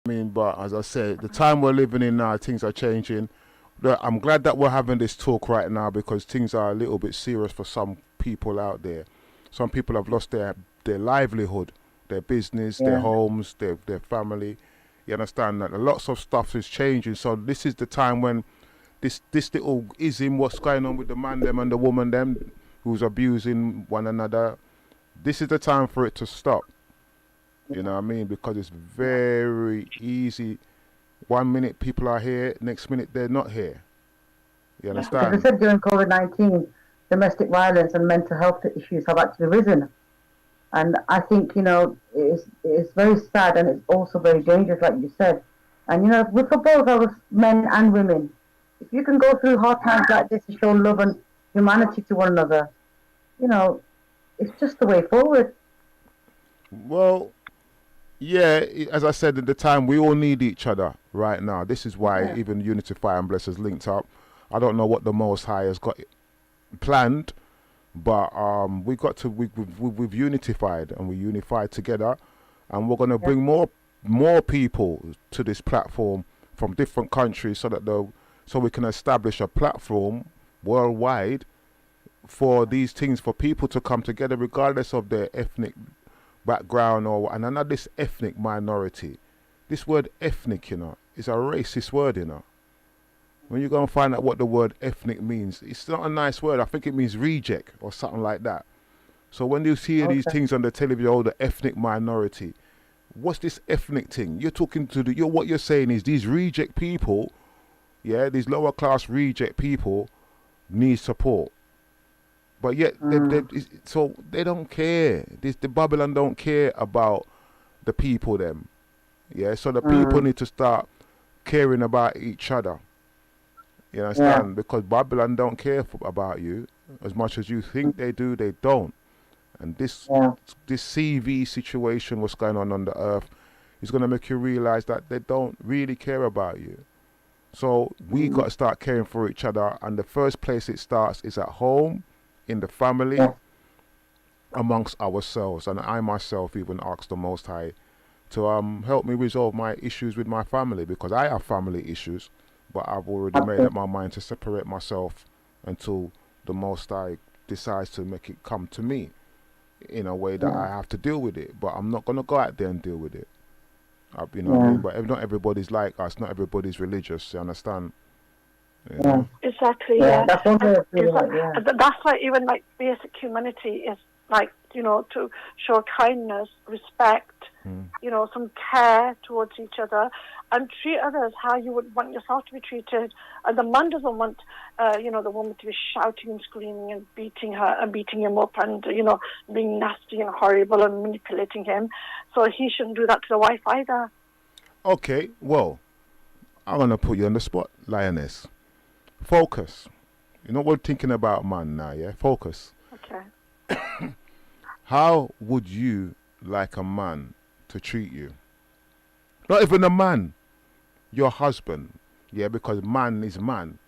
I mean, but as I said, the time we're living in now, things are changing. I'm glad that we're having this talk right now because things are a little bit serious for some people out there. Some people have lost their livelihood, their business, their Yeah. homes, their family. You understand that lots of stuff is changing. So this is the time when this little ism, what's going on with the man them and the woman them, who's abusing one another. This is the time for it to stop. You know what I mean? Because it's very easy. 1 minute people are here, next minute they're not here. You Yeah. As I understand? said, during COVID-19, domestic violence and mental health issues have actually risen. And I think, it's very sad and it's also very dangerous, like you said. And, with for both of us, men and women, if you can go through hard times like this and show love and humanity to one another, you know, it's just the way forward. Well, yeah, as I said at the time, we all need each other right now. This is why Yeah. even Unify and Bless has linked up. I don't know what the Most High has got planned, but we got to we've unified and we unified together, and we're gonna Yeah. bring more people to this platform from different countries so we can establish a platform worldwide for these things for people to come together regardless of their ethnic background and I know this ethnic minority. This word ethnic, is a racist word, When you go and find out what the word ethnic means, it's not a nice word. I think it means reject or something like that. So when you hear these Okay. things on the television, oh, the ethnic minority, what's this ethnic thing? You're talking to what you're saying is these reject people, yeah, these lower class reject people need support. But yet, so they don't care. The Babylon don't care about the people, them. Yeah, so the people need to start caring about each other. You understand? Because Babylon don't care about you as much as you think they do. They don't. And this Yeah. this CV situation, what's going on the earth, is going to make you realize that they don't really care about you. So we got to start caring for each other. And the first place it starts is at home, in the family, Yeah. amongst ourselves. And I myself even asked the Most High to help me resolve my issues with my family because I have family issues, but I've already made up my mind to separate myself until the Most High decides to make it come to me in a way that I have to deal with it. But I'm not going to go out there and deal with it. You know what I mean? But not everybody's like us. Not everybody's religious. You understand? You know? Exactly. Yeah, Yeah. that's what And I feel like, that's why even like basic humanity is like to show kindness, respect, some care towards each other, and treat others how you would want yourself to be treated. And the man doesn't want the woman to be shouting and screaming and beating her and beating him up and being nasty and horrible and manipulating him. So he shouldn't do that to the wife either. Okay, well, I'm going to put you on the spot, Lioness. Focus. You know, we're thinking about man now, yeah? Focus. Okay. How would you like a man to treat you? Not even a man, your husband, yeah? Because man is man.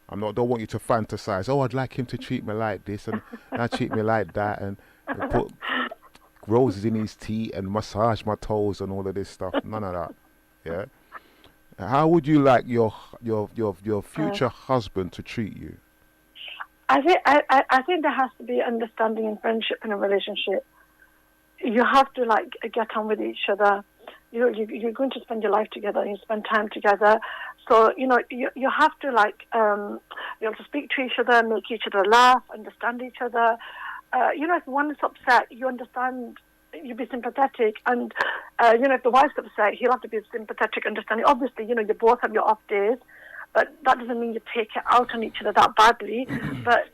Don't want you to fantasize. Oh, I'd like him to treat me like this and not treat me like that, and put roses in his tea and massage my toes and all of this stuff. None of that, yeah. How would you like your future husband to treat you? I think there has to be understanding and friendship in a relationship. You have to get on with each other. You're going to spend your life together. You spend time together. So you have to be able to speak to each other, make each other laugh, understand each other. If one is upset, you understand. You be sympathetic, and if the wife's upset, he'll have to be sympathetic, understanding. Obviously, you both have your off days, but that doesn't mean you take it out on each other that badly. But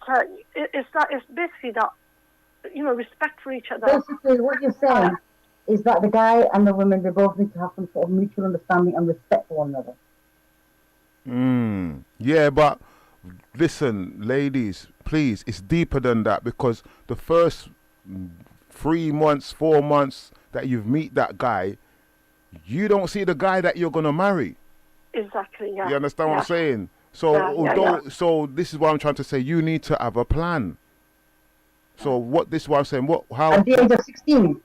it's basically that respect for each other. Basically, what you're saying is that the guy and the woman, they both need to have some sort of mutual understanding and respect for one another. Yeah, but listen, ladies, please, it's deeper than that because the first 3 months, 4 months that you've meet that guy, you don't see the guy that you're gonna marry. Exactly. Yeah. You understand what I'm saying? So so this is what I'm trying to say. You need to have a plan. So this is what I'm saying. How at the age of 16?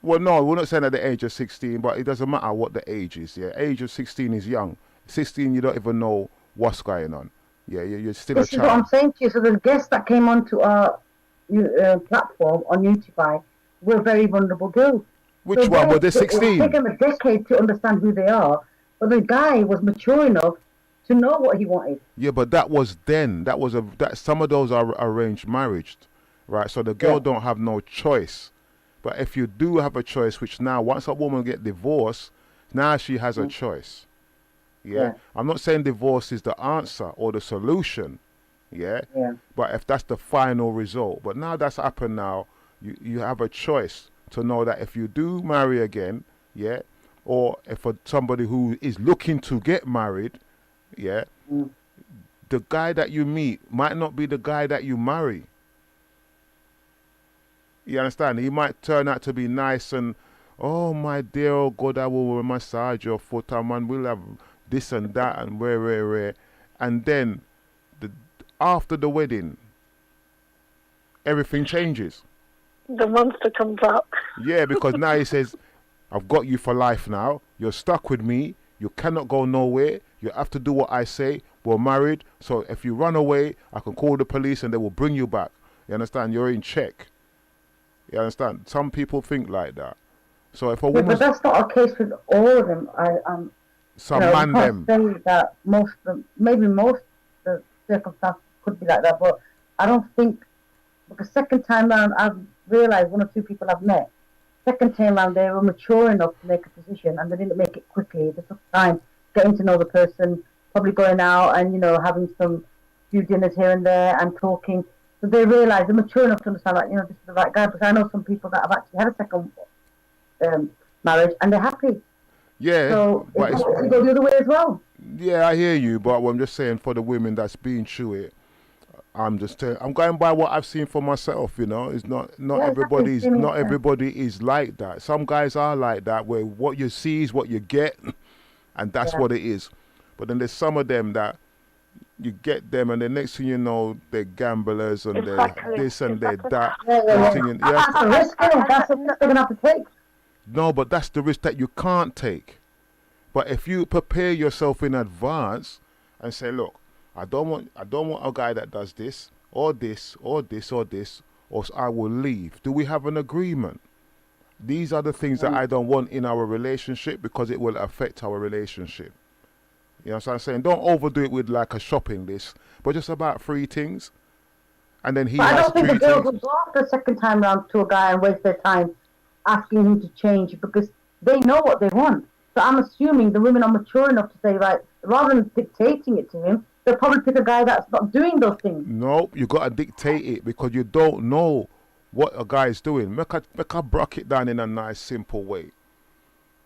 Well, no, we're not saying at the age of 16, but it doesn't matter what the age is. Yeah, age of 16 is young. 16, you don't even know what's going on. Yeah, you're still a This is what I'm child. saying to you. So the guests that came onto our platform on Utify were very vulnerable girls. Which So one? Were they it will take 16? them a decade to understand who they are. But the guy was mature enough to know what he wanted. Yeah, but that was then. That some of those are arranged marriage, right? So the girl Yeah. don't have no choice. But if you do have a choice, which now once a woman get divorced, now she has a choice. Yeah? Yeah. I'm not saying divorce is the answer or the solution. Yeah. Yeah. But if that's the final result, but now that's happened now, you have a choice to know that if you do marry again, yeah, or if for somebody who is looking to get married, yeah, the guy that you meet might not be the guy that you marry. You understand? He might turn out to be nice and, oh my dear, oh God, I will massage your foot, and man, we'll have this and that and where, and then after the wedding, everything changes. The monster comes out. Yeah, because now he says, I've got you for life now. You're stuck with me. You cannot go nowhere. You have to do what I say. We're married. So if you run away, I can call the police and they will bring you back. You understand? You're in check. You understand? Some people think like that. So if a Yeah, woman, but that's not a case with all of them. some you man can't them, say that maybe most the circumstances could be like that, but I don't think, because second time round I've realised one or two people I've met, second time round they were mature enough to make a decision and they didn't make it quickly. They took time getting to know the person, probably going out and, having some few dinners here and there and talking. So they realise they're mature enough to understand that, this is the right guy. Because I know some people that have actually had a second marriage and they're happy. yeah, So but it could go the other way as well. yeah, I hear you. But I'm just saying for the women that's been through it, I'm going by what I've seen for myself. It's not Yeah, everybody's exactly. not everybody is like that. Some guys are like that, where what you see is what you get, and that's Yeah. what it is. But then there's some of them that you get them, and the next thing you know, they're gamblers and Exactly. they're this and they're Exactly. that. Yeah. Next thing you- That's the risk, isn't it? That's the risk they're going to have to take. no, but that's the risk that you can't take. But if you prepare yourself in advance and say, look, I don't want a guy that does this or this or this or this, or I will leave. Do we have an agreement? These are the things that I don't want in our relationship because it will affect our relationship. You know what I'm saying? Don't overdo it with like a shopping list, but just about 3 things. And then he But I has don't think 3 the girls things. would go after the second time round to a guy and waste their time asking him to change because they know what they want. So I'm assuming the women are mature enough to say, right, rather than dictating it to him, they'll probably pick a guy that's not doing those things. No, you got to dictate it because you don't know what a guy is doing. Make a break it down in a nice, simple way.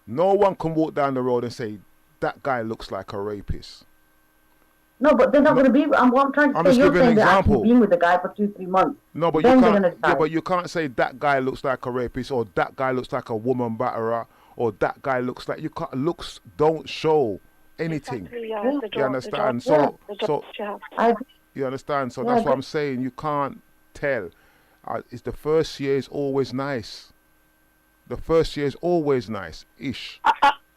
No one can walk down the road and say, that guy looks like a rapist. No, but they're not going to be. What I'm trying to I'm say, just you're giving an saying they're actually example. being with the guy for 2-3 months. No, but Then you they're can't. gonna Yeah, decide. but you can't say that guy looks like a rapist or that guy looks like a woman batterer or that guy looks like you can't. Looks don't show anything. Exactly, yeah, You they You don't, understand? They don't, So yeah. I agree. you understand? So Yeah, that's what I I'm saying. You can't tell. It's the first year is always nice. The first year is always nice, ish.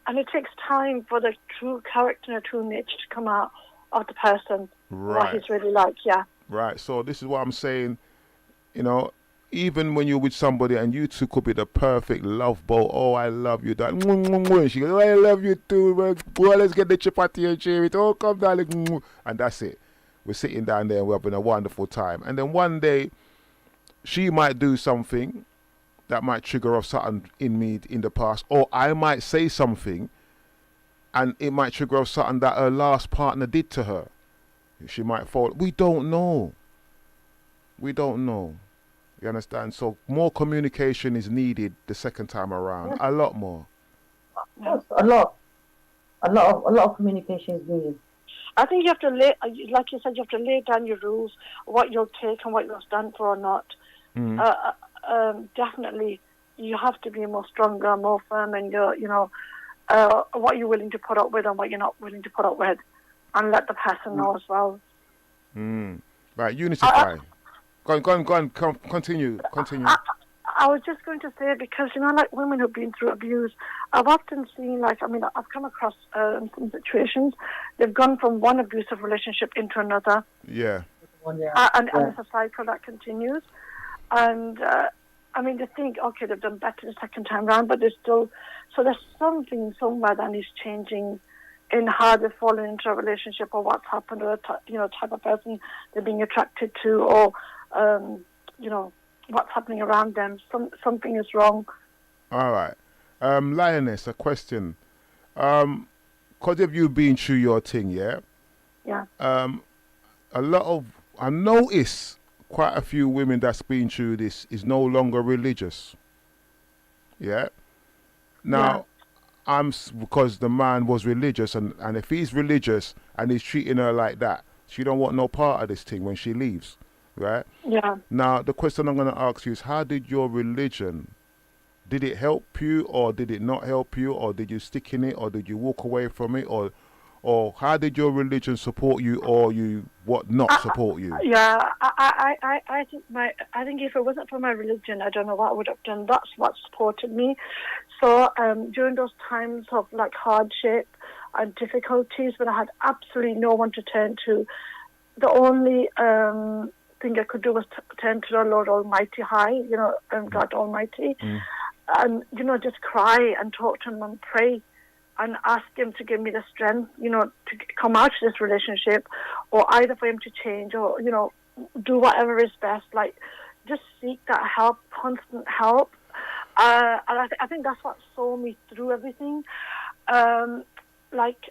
And it takes time for the true character and true nature to come out of the person, what Right. he's really like, yeah. Right. So this is what I'm saying. Even when you're with somebody and you two could be the perfect love boat. Oh, I love you, that. She goes, oh, I love you too. Boy, let's get the chapati and share it. Oh, come darling. And that's it. We're sitting down there and we're having a wonderful time. And then one day, she might do something that might trigger off something in me in the past. Or I might say something and it might trigger off something that her last partner did to her. She might fall. We don't know. We don't know. You understand? So more communication is needed the second time around. A lot more. A lot of communication is needed. I think you have to like you said, you have to lay down your rules, what you'll take and what you'll stand for or not. Definitely, you have to be more stronger, more firm, and what you're willing to put up with and what you're not willing to put up with, and let the person know as well. Right, unify. Go on. Continue. I was just going to say, because, like women who've been through abuse, I've often seen, I've come across some situations. They've gone from one abusive relationship into another. Yeah. And it's a cycle that continues. And, they think, okay, they've done better the second time round, but there's something somewhere that is changing in how they've fallen into a relationship, or what's happened, or type of person they're being attracted to, or, what's happening around them. Something is wrong. All right. Lioness, a question. Because of you being through your thing, yeah? Yeah. I notice quite a few women that's been through this is no longer religious. Yeah? Now, because the man was religious, and if he's religious and he's treating her like that, she don't want no part of this thing when she leaves. Right? Yeah. Now, the question I'm going to ask you is, how did your religion, did it help you, or did it not help you, or did you stick in it, or did you walk away from it, or how did your religion support you, or not support you? Yeah, I think if it wasn't for my religion, I don't know what I would have done. That's what supported me. So during those times of like hardship and difficulties, when I had absolutely no one to turn to, the only thing I could do was turn to the Lord Almighty High, God Almighty, and just cry and talk to Him and pray and ask Him to give me the strength, to come out of this relationship, or either for Him to change, or do whatever is best. Like, just seek that help, constant help, and I think that's what saw me through everything. Like,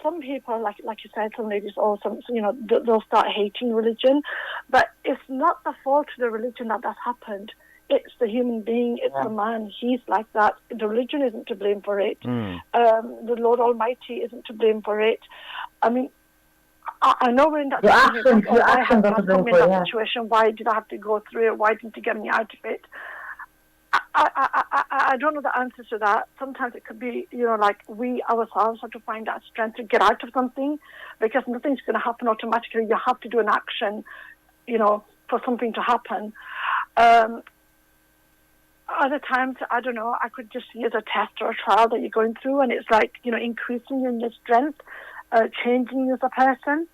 some people, like you said, some ladies also, they'll start hating religion, but it's not the fault of the religion that's happened. It's the human being, it's the man. He's like that. The religion isn't to blame for it. The Lord Almighty isn't to blame for it. I mean, I know we're in that situation. Why did I have to go through it? Why didn't you get me out of it? I don't know the answer to that. Sometimes it could be, like we ourselves have to find that strength to get out of something, because nothing's going to happen automatically. You have to do an action, for something to happen. Other times, I don't know, I could just see as a test or a trial that you're going through, and it's like, increasing in your strength, changing you as a person.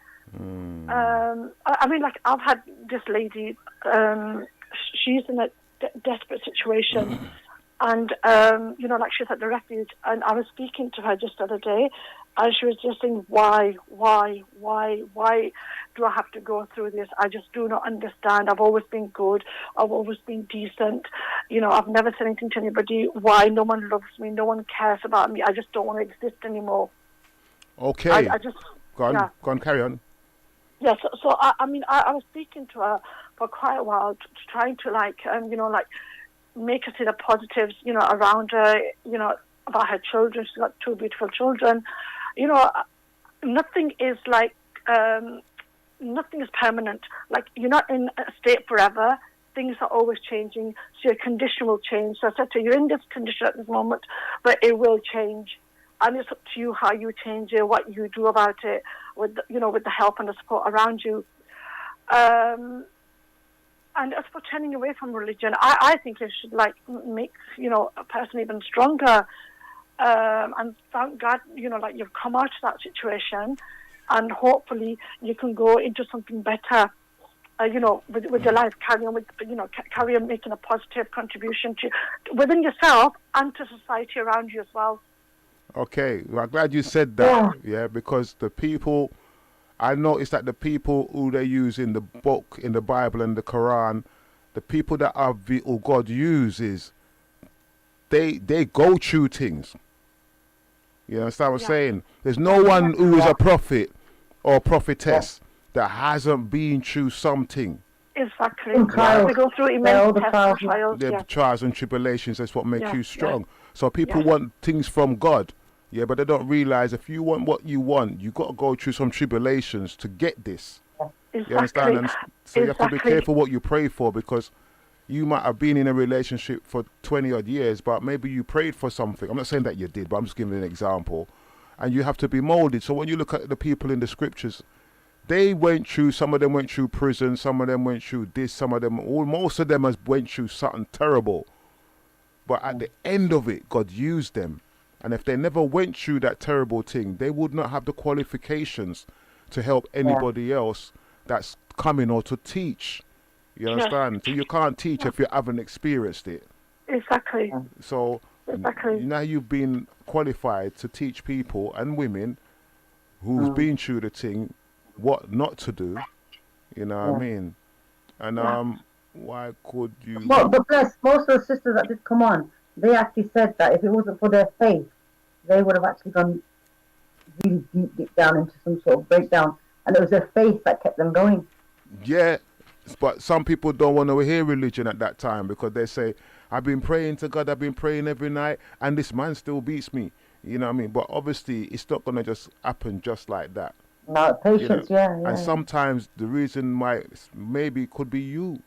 Like, I've had this lady, she's in a desperate situation, and like, she's at the refuge, and I was speaking to her just the other day, and she was just saying, why do I have to go through this? I just do not understand. I've always been good, I've always been decent, I've never said anything to anybody. Why? No one loves me, no one cares about me. I just don't want to exist anymore. Okay. I just go on, carry on. Yeah, so I was speaking to her for quite a while, trying to make her see the positives, around her, about her children. She's got 2 beautiful children. Nothing is nothing is permanent. Like, you're not in a state forever. Things are always changing, so your condition will change. So I said to her, you're in this condition at this moment, but it will change. And it's up to you how you change it, what you do about it, with the help and the support around you. And as for turning away from religion, I think it should make a person even stronger. And thank God, you've come out of that situation, and hopefully you can go into something better. With your life, carry on making a positive contribution within yourself and to society around you as well. Okay, well, I'm glad you said that. Yeah, because the people, I noticed that the people who they use in the book, in the Bible and the Quran, the people that who God uses, they go through things. You understand what I'm saying? There's no one who is a prophet or prophetess that hasn't been through something. Exactly. They go through immense tests and trials. The trials and tribulations, that's what makes you strong. So people want things from God. Yeah, but they don't realize if you want what you want, you got to go through some tribulations to get this. Exactly. You understand? And so you have to be careful what you pray for, because you might have been in a relationship for 20 odd years, but maybe you prayed for something. I'm not saying that you did, but I'm just giving an example. And you have to be molded. So when you look at the people in the scriptures, They went through, some of them went through prison, some of them went through this, some of them, most of them has went through something terrible. But at the end of it, God used them. And if they never went through that terrible thing, they would not have the qualifications to help anybody else that's coming or to teach. You understand? So you can't teach if you haven't experienced it. Exactly. So Exactly. now you've been qualified to teach people and women who've been through the thing what not to do. You know what I mean? And why could you? Well, but bless, most of the sisters that did come on, they actually said that if it wasn't for their faith, they would have actually gone really deep down into some sort of breakdown. And it was their faith that kept them going. Yeah, but some people don't want to hear religion at that time because they say, I've been praying to God, I've been praying every night, and this man still beats me. You know what I mean? But obviously, it's not going to just happen just like that. No, patience, You know? yeah. And sometimes the reason why maybe could be you.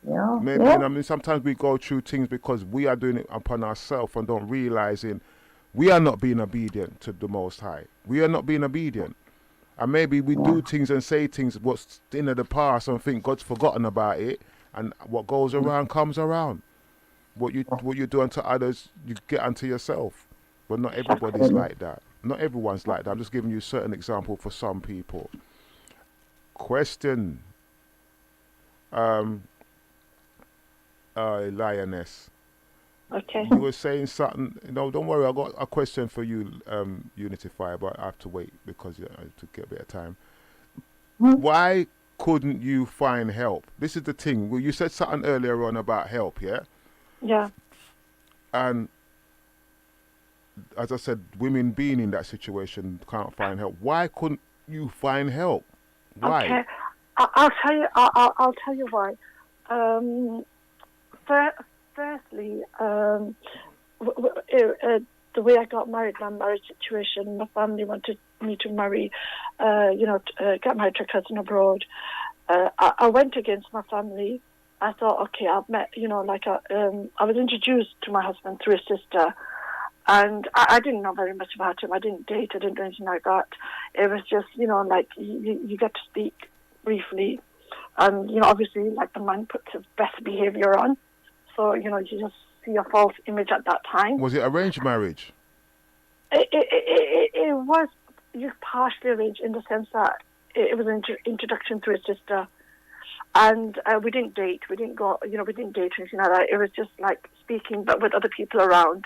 Yeah. Maybe, you know what I mean? Sometimes we go through things because we are doing it upon ourselves and don't realizing we are not being obedient to the Most High. We are not being obedient. And maybe we do things and say things what's in the past and think God's forgotten about it. And what goes around comes around. What you do unto others, you get unto yourself. But not everybody's like that. Not everyone's like that. I'm just giving you a certain example for some people. Question. Lioness. Okay. You were saying something. No, don't worry. I got a question for you, Unity Fire, but I have to wait because I have to get a bit of time. Why couldn't you find help? This is the thing. Well, you said something earlier on about help, yeah? Yeah. And as I said, women being in that situation can't find help. Why couldn't you find help? Why? Okay. I'll tell you. I'll tell you why. Firstly, the way I got married, my marriage situation, my family wanted me to marry, get married to a cousin abroad. I went against my family. I thought, okay, I've met, I was introduced to my husband through a sister. And I didn't know very much about him. I didn't date. I didn't do anything like that. It was just, you get to speak briefly. And, obviously, like the man puts his best behavior on. So, you just see a false image at that time. Was it arranged marriage? It was partially arranged in the sense that it was an introduction through a sister. And we didn't date. We didn't go, we didn't date or anything like that. It was just like speaking, but with other people around.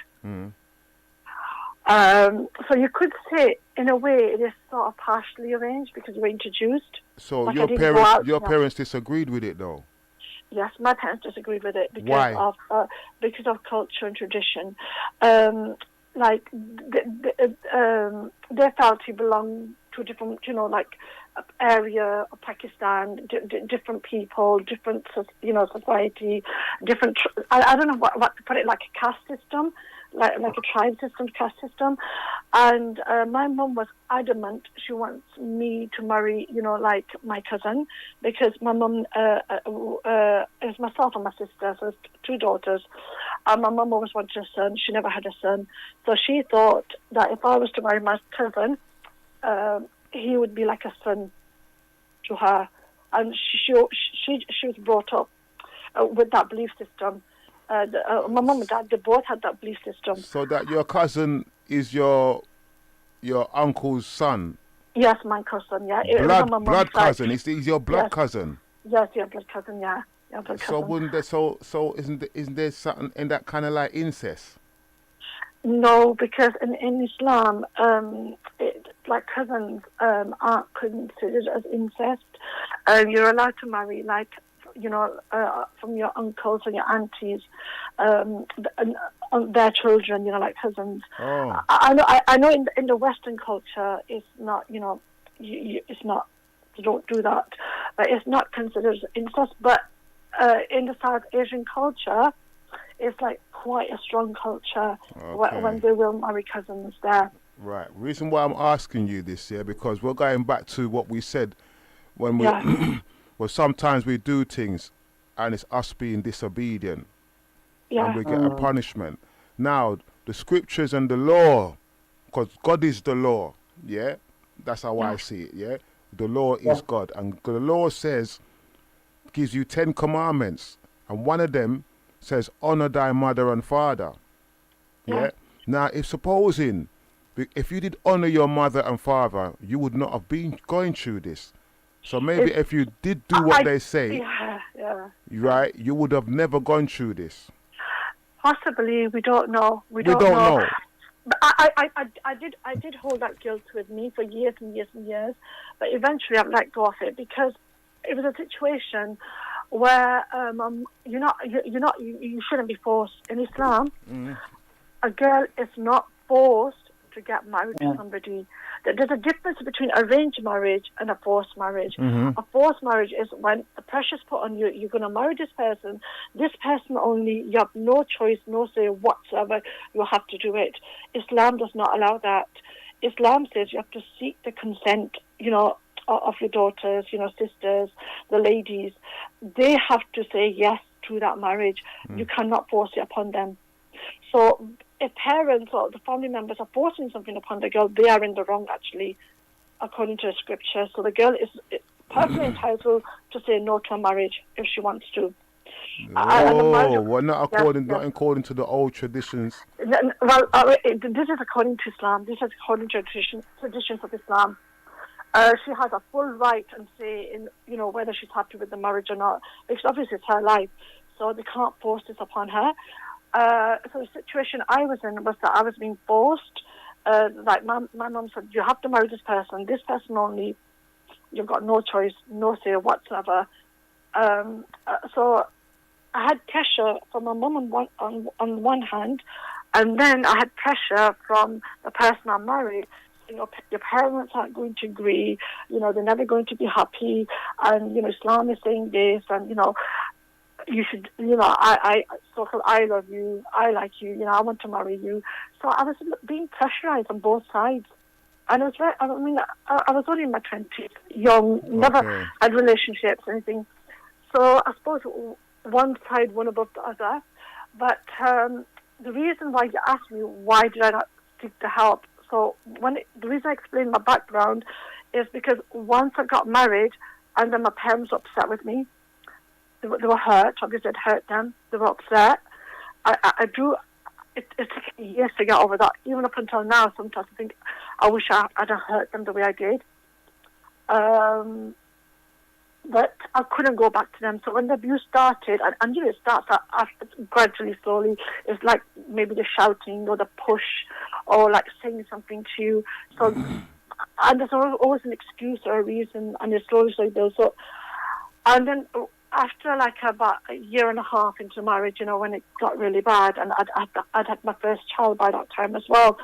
So you could say, in a way, it is sort of partially arranged because we were introduced. So like your parents disagreed with it, though? Yes, my parents disagreed with it because Why? of culture and tradition. They felt he belonged to a different, area of Pakistan, different people, different, society, different. I don't know what to put it, like a caste system. Like a tribe system, caste system. And my mum was adamant she wants me to marry, like my cousin, because my mum is myself and my sister, so it's two daughters. And my mum always wanted a son. She never had a son. So she thought that if I was to marry my cousin, he would be like a son to her. And she was brought up with that belief system. My mum and dad, they both had that belief system. So that your cousin is your uncle's son? Yes, my cousin, yeah. Blood cousin? He's your blood cousin? Yes, your blood cousin, yeah. Your blood cousin. So wouldn't there, so isn't there something in that kind of like incest? No, because in Islam, like cousins aren't considered as incest. You're allowed to marry like from your uncles and your aunties, their children, like cousins. Oh. I know in the Western culture, it's not, it's not, you don't do that. But it's not considered incest. But in the South Asian culture, it's like quite a strong culture when they will marry cousins there. Right. Reason why I'm asking you this, because we're going back to what we said when we... Yeah. Well, sometimes we do things and it's us being disobedient and we get a punishment. Now, the scriptures and the law, because God is the law, that's how I see it, The law Yeah. is God, and the law says, gives you 10 commandments, and one of them says, honor thy mother and father. Yeah. Now, if supposing, if you did honor your mother and father, you would not have been going through this. So maybe if you did do what they say, right, you would have never gone through this. Possibly, we don't know. We don't know. know. But I did hold that guilt with me for years and years and years, but eventually I've let go of it because it was a situation where you shouldn't be forced in Islam. A girl is not forced to get married to somebody. There's a difference between arranged marriage and a forced marriage. A forced marriage is when the pressure's put on you. You're going to marry this person only. You have no choice, no say whatsoever. You have to do it. Islam does not allow that. Islam says you have to seek the consent, of your daughters, sisters, the ladies. They have to say yes to that marriage. You cannot force it upon them. So if parents or the family members are forcing something upon the girl, they are in the wrong, actually, according to the scripture. So the girl is perfectly entitled to say no to a marriage if she wants to. Not according to the old traditions. Well, this is according to Islam. This is according to traditions of Islam. She has a full right and say in, whether she's happy with the marriage or not, because obviously it's her life, so they can't force this upon her. So the situation I was in was that I was being forced. Like my mum said, you have to marry this person only. You've got no choice, no say whatsoever. So I had pressure from my mum on one hand, and then I had pressure from the person I married. Your parents aren't going to agree. They're never going to be happy. And Islam is saying this, and you should. I love you. I like you. I want to marry you. So I was being pressurized on both sides. And I was only in my 20s, young, never had relationships, anything. So I suppose one side won above the other. But the reason why you asked me, why did I not seek the help? So the reason I explained my background is because once I got married, and then my parents were upset with me. They were hurt. Obviously, I'd hurt them. They were upset. It took me years to get over that. Even up until now, sometimes I think I wish I'd have hurt them the way I did. But I couldn't go back to them. So when the abuse started, and it starts gradually, slowly. It's like maybe the shouting or the push or like saying something to you. So, and there's always an excuse or a reason, and it slowly builds up. And then after like about a year and a half into marriage, when it got really bad, and I'd had my first child by that time as well,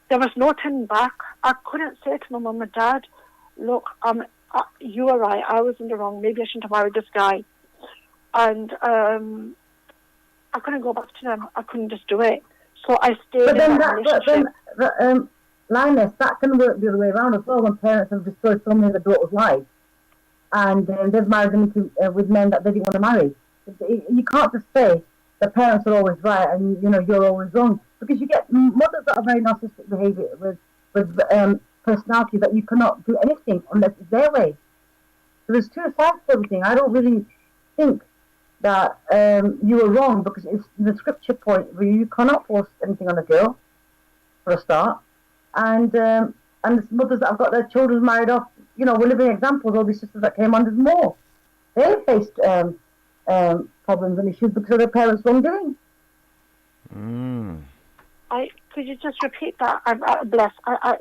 there was no turning back. I couldn't say to my mum and dad, look, you were right, I was in the wrong, maybe I shouldn't have married this guy. And I couldn't go back to them. I couldn't just do it. So I stayed in that relationship. Linus, that can work the other way around as well, when parents have destroyed so many of their daughters' lives, and they've married them with men that they didn't want to marry. You can't just say the parents are always right and you're always wrong, because you get mothers that are very narcissistic behaviour with personality that you cannot do anything unless it's their way. So there's two sides to everything. I don't really think that you were wrong, because it's the scripture point where you cannot force anything on a girl for a start, and the mothers that have got their children married off, we're living examples. All these sisters that came on, there's more. They faced problems and issues because of their parents' wrongdoing. Could you just repeat that? Bless. I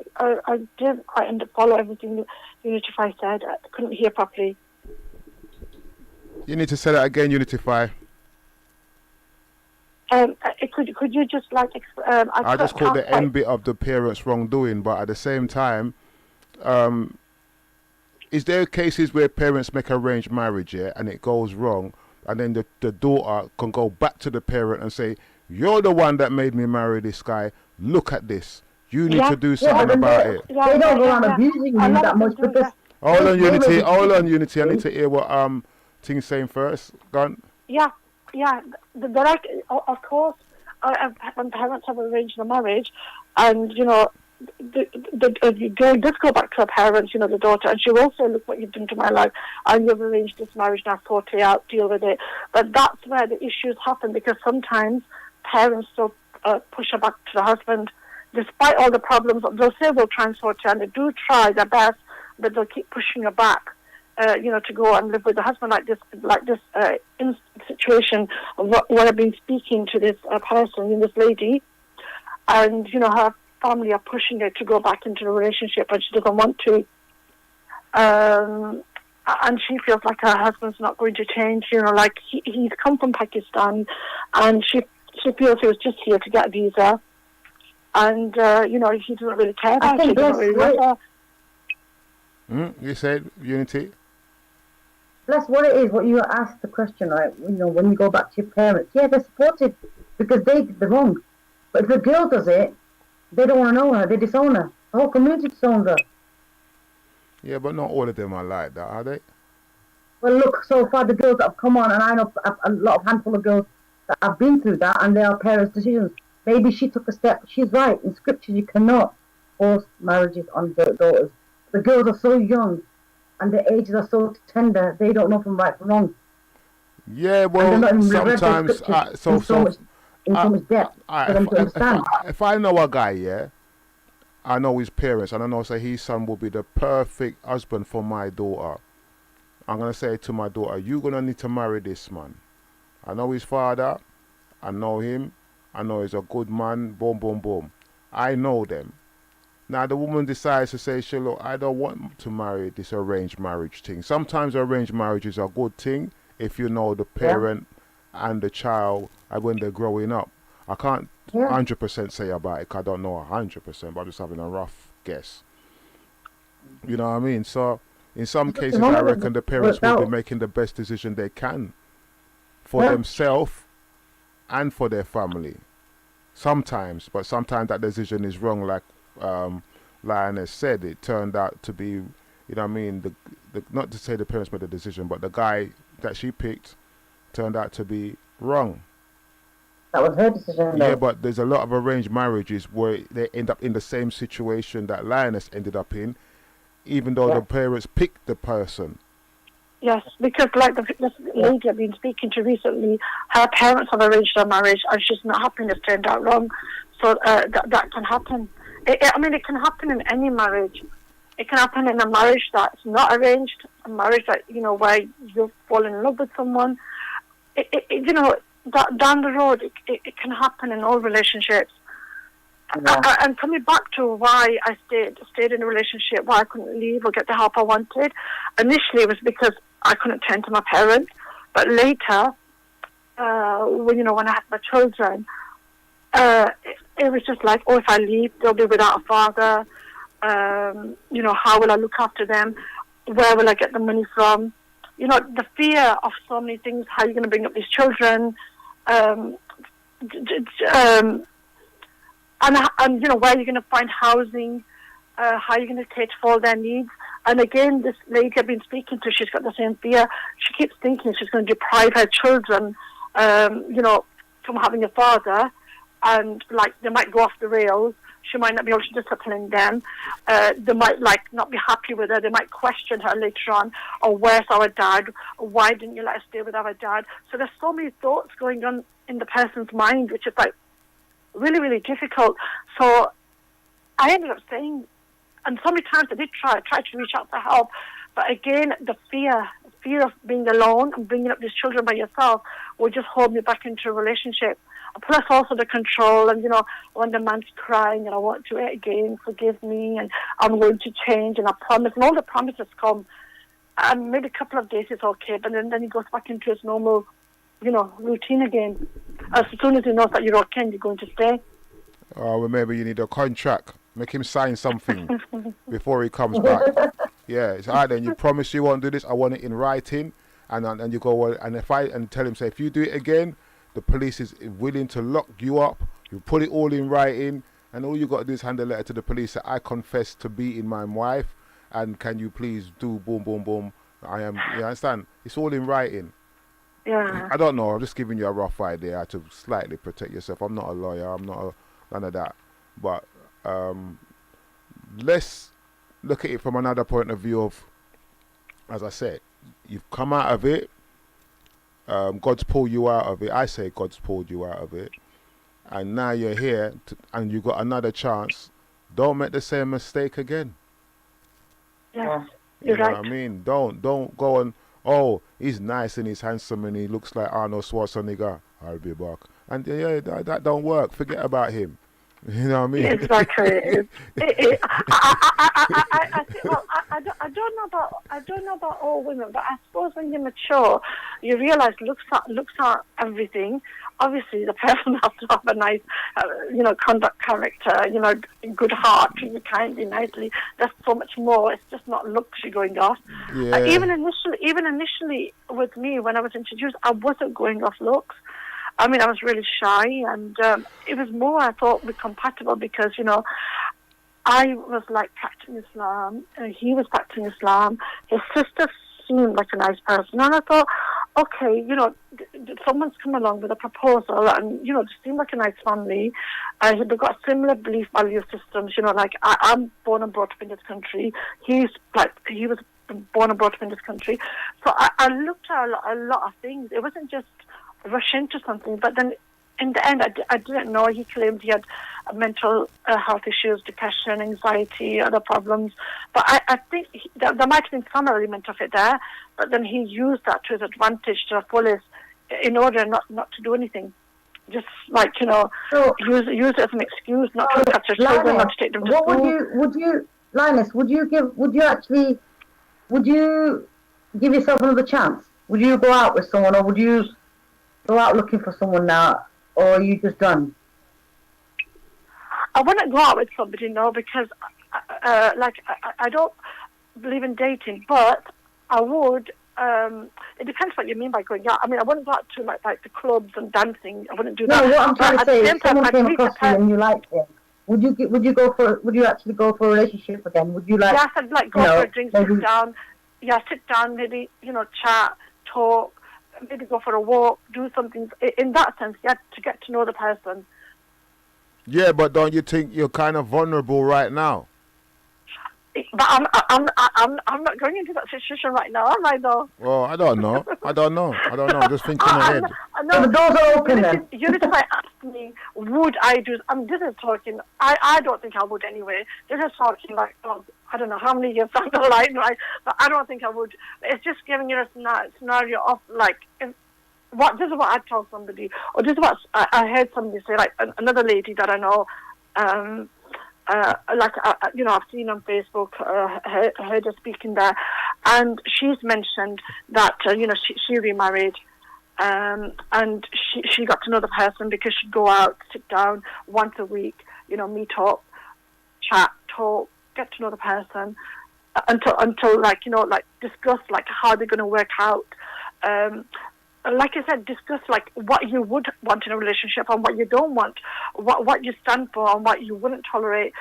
didn't quite follow everything Unitify said. I couldn't hear properly. You need to say that again, Unitify. Could you just like? I just called the end bit of the parents' wrongdoing, but at the same time, is there cases where parents make arranged marriage, and it goes wrong, and then the daughter can go back to the parent and say, "You're the one that made me marry this guy. Look at this. You need to do something about it." They don't go around abusing you that much because. Hold on, Unity. I need to hear what Ting's saying first. Go on. Yeah. Like, of course, when parents have arranged a marriage, and the girl does go back to her parents, the daughter, and she will say, look what you've done to my life, and you've arranged this marriage, now sort it out, deal with it. But that's where the issues happen, because sometimes parents still push her back to the husband. Despite all the problems, they'll say they'll try and sort it out, and they do try their best, but they'll keep pushing her back, to go and live with the husband, like this situation of what I've been speaking to this person, this lady, and, her family are pushing her to go back into the relationship, and she doesn't want to. And she feels like her husband's not going to change, like he's come from Pakistan, and she feels he was just here to get a visa, and, he doesn't really care about it, doesn't really matter. You said, Unity? That's what it is, what you asked the question, right? When you go back to your parents, yeah, they're supportive because they did the wrong. But if the girl does it, they don't want to know her, they disown her. The whole community disowns her. Yeah, but not all of them are like that, are they? Well, look, so far the girls that have come on, and I know a lot of handful of girls that have been through that, and they are parents' decisions. Maybe she took a step. She's right. In scripture, you cannot force marriages on daughters. The girls are so young, and their ages are so tender, they don't know from right from wrong. Yeah, well, sometimes so much depth for them to understand. If I know a guy, yeah, I know his parents, and I know say his son will be the perfect husband for my daughter. I'm gonna say to my daughter, you're gonna need to marry this man. I know his father, I know him, I know he's a good man. Boom, boom, boom. I know them. Now the woman decides to say, look, I don't want to marry this arranged marriage thing. Sometimes arranged marriage is a good thing if you know the parent and the child when they're growing up. I can't 100% say about it, 'cause I don't know 100%, but I'm just having a rough guess. You know what I mean? So in some cases, I reckon the parents will be making the best decision they can for themselves and for their family. Sometimes, but sometimes that decision is wrong, like Lioness said. It turned out to be, the not to say the parents made the decision, but the guy that she picked turned out to be wrong. That was her decision. Yeah, but there's a lot of arranged marriages where they end up in the same situation that Lioness ended up in, even though the parents picked the person. Yes, because like this lady I've been speaking to recently, her parents have arranged her marriage, and she's not happy, it's turned out wrong. So that can happen. It can happen in any marriage. It can happen in a marriage that's not arranged, a marriage that, where you fall in love with someone. That down the road, it can happen in all relationships. Yeah. And coming back to why I stayed in a relationship, why I couldn't leave or get the help I wanted, initially it was because I couldn't turn to my parents. But later, when I had my children, it was just like, if I leave, they'll be without a father. How will I look after them? Where will I get the money from? The fear of so many things. How are you going to bring up these children? And where are you going to find housing? How are you going to cater for all their needs? And again, this lady I've been speaking to, she's got the same fear. She keeps thinking she's going to deprive her children, from having a father, and they might go off the rails. She might not be able to discipline them. They might not be happy with her. They might question her later on. Or where's our dad? Why didn't you let us stay with our dad? So there's so many thoughts going on in the person's mind, which is really, really difficult. So I ended up saying, and so many times I did try to reach out for help, but again, the fear of being alone and bringing up these children by yourself will just hold me back into a relationship. Plus also the control, and when the man's crying and I want to do it again, forgive me, and I'm going to change, and I promise, and all the promises come, and maybe a couple of days is okay, but then he goes back into his normal, routine again. As soon as he knows that you're okay and you're going to stay. Oh, well, maybe you need a contract. Make him sign something before he comes back. Yeah, it's all right. Then you promise you won't do this. I want it in writing, and you go, well, and tell him, say, if you do it again, the police is willing to lock you up. You put it all in writing, and all you got to do is hand a letter to the police that I confess to beating my wife, and can you please do boom, boom, boom. You understand? It's all in writing. Yeah. I don't know. I'm just giving you a rough idea how to slightly protect yourself. I'm not a lawyer. I'm not none of that. But let's look at it from another point of view of, as I said, you've come out of it. God's pulled you out of it. I say God's pulled you out of it. And now you're here and you've got another chance. Don't make the same mistake again. Yes, You you're know right. what I mean? Don't go on, oh, he's nice and he's handsome and he looks like Arnold Schwarzenegger. I'll be back. And yeah, that don't work. Forget about him. You know what I mean? Exactly. I don't know about all women, but I suppose when you're mature, you realise looks are everything. Obviously, the person has to have a nice, conduct, character, good heart, treat you kindly, nicely. There's so much more. It's just not looks you're going off. Yeah. Even initially with me, when I was introduced, I wasn't going off looks. I mean, I was really shy, and it was more, I thought, we're compatible because, I was like practicing Islam, and he was practicing Islam. His sister seemed like a nice person, and I thought, okay, someone's come along with a proposal, and, they seem like a nice family. They've got similar belief value systems, like I'm born and brought up in this country. He was born and brought up in this country. So I looked at a lot of things. It wasn't just rush into something, but then in the end I didn't know. He claimed he had mental health issues, depression, anxiety, other problems, but I think there might have been some element of it there, but then he used that to his advantage to the fullest in order not to do anything, just So, use it as an excuse not to touch their children, not to take them to school. Linus, would you give yourself another chance? Would you go out with someone, or would you go out looking for someone now, or are you just done? I wouldn't go out with somebody, no, because I don't believe in dating, but I would. It depends what you mean by going out. I mean, I wouldn't go out to like the clubs and dancing. I wouldn't do that. No, what I'm trying to say is, someone came across you and you liked him. Would you actually go for a relationship again? Would you like? Yes, I'd like go for a drink, sit down. Yeah, sit down, maybe chat, talk. Maybe go for a walk, do something in that sense. You have to get to know the person. Yeah, but don't you think you're kind of vulnerable right now? But I'm not going into that situation right now, am I? Though. Well, I don't know. I'm just thinking ahead. No, the doors are open then. If I asked me, would I do? This is talking. I don't think I would anyway. This is talking like, I don't know how many years down the line, right? But I don't think I would. It's just giving you a scenario of like, this is what I told somebody, or this is what I heard somebody say, like another lady that I know. I've seen on Facebook, heard her speaking there, and she's mentioned that she remarried, and she got to know the person because she'd go out, sit down once a week, meet up, chat, talk, get to know the person, until discuss like how they're going to work out. Like I said, discuss like what you would want in a relationship and what you don't want, what you stand for and what you wouldn't tolerate.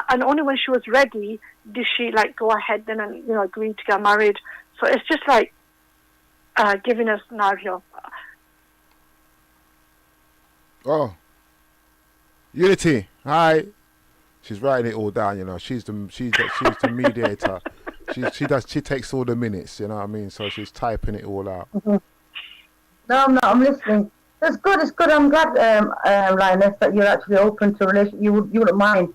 And only when she was ready did she like go ahead then and agree to get married. So it's just like giving a scenario. Oh, Unity, hi. She's writing it all down. She's the mediator. She takes all the minutes. You know what I mean? So she's typing it all out. Mm-hmm. No, I'm not. I'm listening. It's good. I'm glad, Linus, that you're actually open to a relationship. You wouldn't mind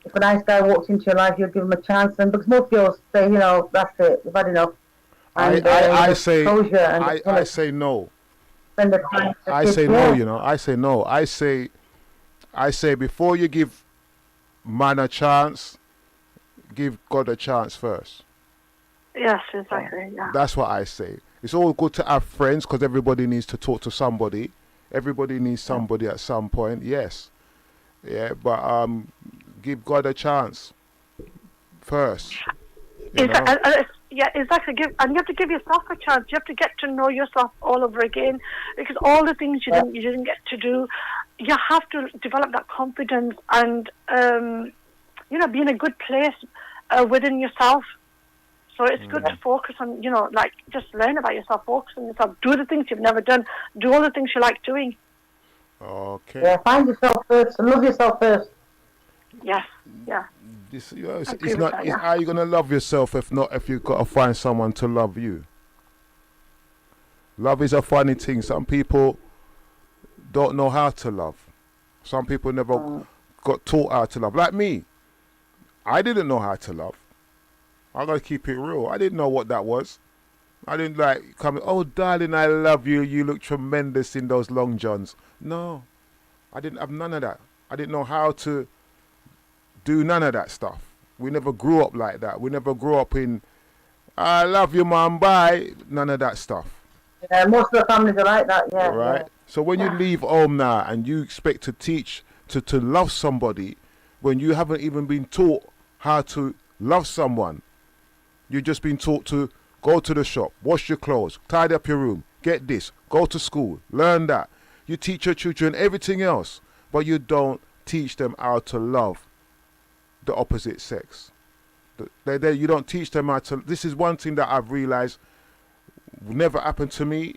if a nice guy walks into your life, you'd give him a chance. And because most girls say, that's it, you've had enough. And, I say no. I say no. I say before you give man a chance, give God a chance first. Yes, exactly. Yeah. That's what I say. It's all good to have friends because everybody needs to talk to somebody. Everybody needs somebody at some point. Yes, yeah, but give God a chance first. Yeah, exactly. And you have to give yourself a chance. You have to get to know yourself all over again, because all the things you didn't get to do, you have to develop that confidence and be in a good place within yourself. So it's good to focus on, just learn about yourself, focus on yourself, do the things you've never done, do all the things you like doing. Okay. Yeah, find yourself first and love yourself first. Yes, yeah. I agree it's with not. that, It's, yeah. how you gonna love yourself if you've got to find someone to love you? Love is a funny thing. Some people don't know how to love. Some people never got taught how to love. Like me, I didn't know how to love. I gotta keep it real. I didn't know what that was. I didn't like come. Oh, darling, I love you. You look tremendous in those long johns. No, I didn't have none of that. I didn't know how to do none of that stuff. We never grew up like that. We never grew up in I love you, mom. Bye. None of that stuff. Yeah, most of the families are like that. All Yeah, right. yeah. So when you Yeah. leave home now and you expect to teach to love somebody when you haven't even been taught how to love someone, you've just been taught to go to the shop, wash your clothes, tidy up your room, get this, go to school, learn that. You teach your children everything else, but you don't teach them how to love the opposite sex. You don't teach them how to. This is one thing that I've realized never happened to me.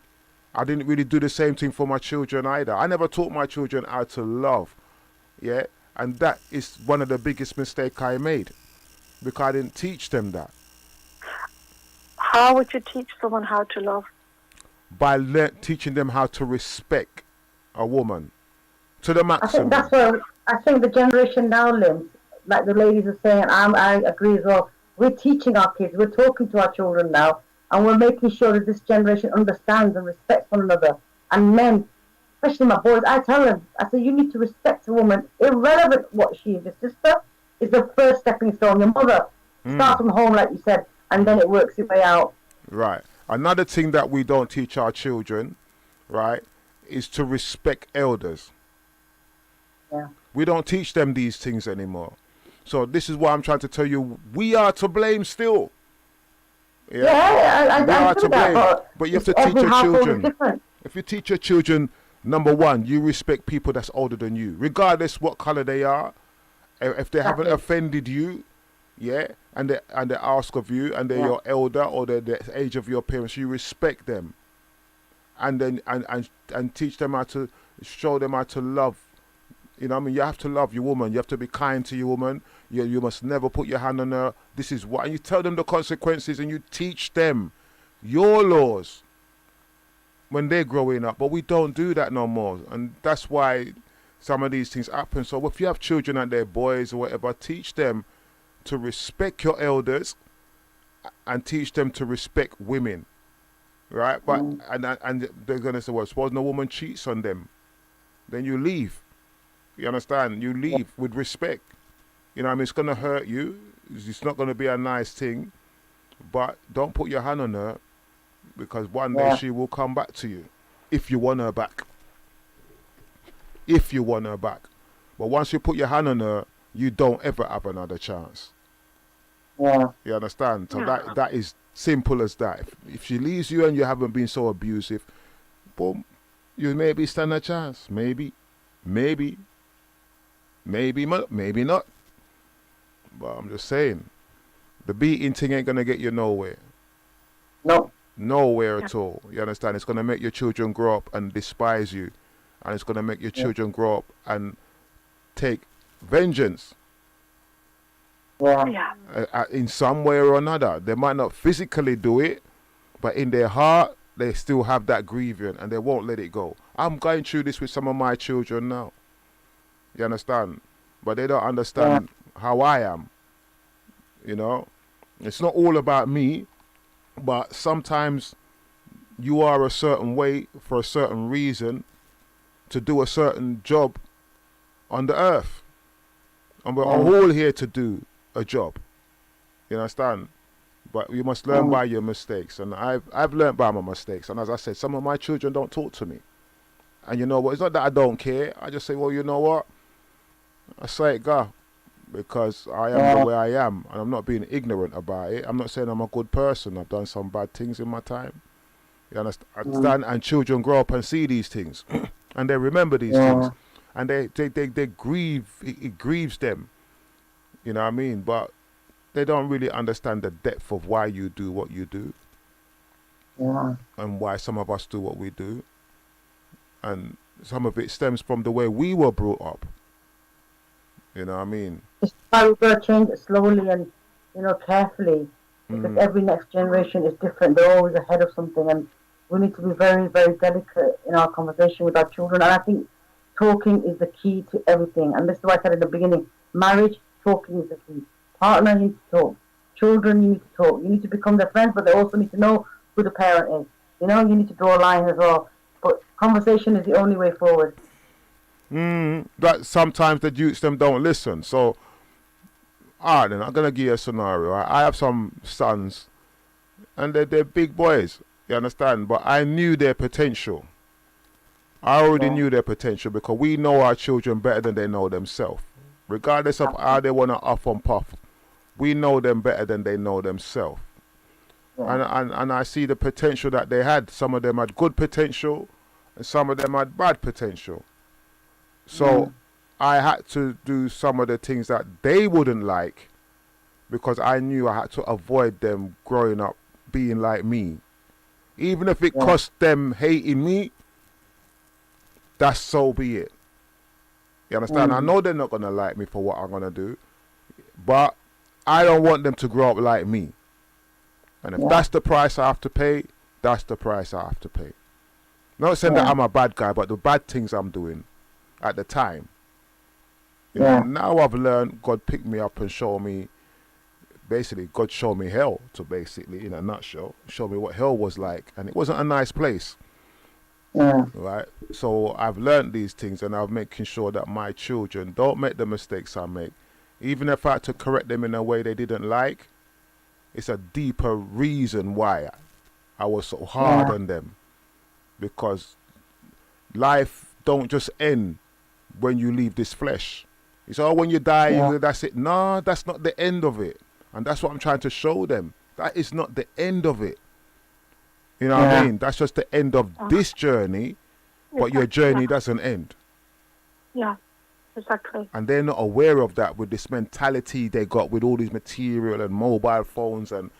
I didn't really do the same thing for my children either. I never taught my children how to love. Yeah, and that is one of the biggest mistakes I made because I didn't teach them that. How would you teach someone how to love? By teaching them how to respect a woman to the I think maximum. that's what I think the generation now lives. Like the ladies are saying, I agree as well. We're teaching our kids, we're talking to our children now, and we're making sure that this generation understands and respects one another. And men, especially my boys, I tell them, I say, you need to respect a woman, irrelevant what she is. Your sister is the first stepping stone. Your mother starts from home, like you said, and then it works its way out. Right. Another thing that we don't teach our children, right, is to respect elders. Yeah. We don't teach them these things anymore. So this is why I'm trying to tell you, we are to blame still. Yeah, I We are feel to that, blame. But you have to teach every your household is children. different. If you teach your children, number one, you respect people that's older than you, regardless what color they are. If they haven't Exactly. offended you, yeah, and they ask of you, and they're Yeah. your elder or they're the age of your parents, you respect them, and then and teach them how to show them how to love. You know what I mean? You have to love your woman. You have to be kind to your woman. You must never put your hand on her. This is what, and you tell them the consequences, and you teach them your laws when they're growing up. But we don't do that no more, and that's why some of these things happen. So if you have children and they're boys or whatever, teach them to respect your elders and teach them to respect women, right? But and they're gonna say, well, suppose no woman cheats on them, then you leave. You understand? You leave with respect. You know what I mean? It's gonna hurt you. It's not gonna be a nice thing, but don't put your hand on her because one day Yeah. she will come back to you if you want her back. If you want her back, but once you put your hand on her, you don't ever have another chance. Yeah. You understand? So Yeah. that is simple as that. If she leaves you and you haven't been so abusive, boom, you maybe stand a chance. Maybe, maybe not. But I'm just saying, the beating thing ain't gonna get you nowhere. No. Nowhere at all. You understand? It's gonna make your children grow up and despise you, and it's gonna make your children grow up and take vengeance. Yeah. Yeah. In some way or another. They might not physically do it, but in their heart, they still have that grieving and they won't let it go. I'm going through this with some of my children now. You understand? But they don't understand how I am. You know? It's not all about me, but sometimes you are a certain way for a certain reason to do a certain job on the earth. And we're all here to do a job. You understand? But you must learn by your mistakes. And I've learned by my mistakes. And as I said, some of my children don't talk to me. And you know what? It's not that I don't care. I just say, well, you know what? I say it go. Because I am the way I am. And I'm not being ignorant about it. I'm not saying I'm a good person. I've done some bad things in my time. You understand? And children grow up and see these things. And they remember these things. And they grieve. It grieves them. You know what I mean? But they don't really understand the depth of why you do what you do. Yeah. And why some of us do what we do. And some of it stems from the way we were brought up. You know what I mean? It's why we've got to change it slowly and, carefully, because every next generation is different. They're always ahead of something, and we need to be very, very delicate in our conversation with our children. And I think talking is the key to everything. And this is why I said in the beginning, marriage, talking is the key. Partner, you need to talk. Children, you need to talk. You need to become their friends, but they also need to know who the parent is. You need to draw a line as well. But conversation is the only way forward. That sometimes the youths them don't listen. So, alright then, I'm gonna give you a scenario. I have some sons, and they're big boys. You understand? But I knew their potential. I already knew their potential because we know our children better than they know themselves. Regardless of how they wanna off and puff, we know them better than they know themselves. And I see the potential that they had. Some of them had good potential, and some of them had bad potential. So I had to do some of the things that they wouldn't like because I knew I had to avoid them growing up being like me. Even if it cost them hating me, that's so be it. You understand? I know they're not going to like me for what I'm going to do, but I don't want them to grow up like me. And if that's the price I have to pay, that's the price I have to pay. Not saying that I'm a bad guy, but the bad things I'm doing at the time. You know, now I've learned, God picked me up and showed me, basically God showed me hell, to basically, in a nutshell, show me what hell was like. And it wasn't a nice place. Right? So I've learned these things, and I'm making sure that my children don't make the mistakes I make. Even if I had to correct them in a way they didn't like, it's a deeper reason why I was so hard on them. Because life don't just end when you leave this flesh. It's all when you die, that's it. No, that's not the end of it. And that's what I'm trying to show them. That is not the end of it. You know what I mean? That's just the end of this journey, but your journey doesn't end. Yeah, exactly. And they're not aware of that with this mentality they got with all these material and mobile phones and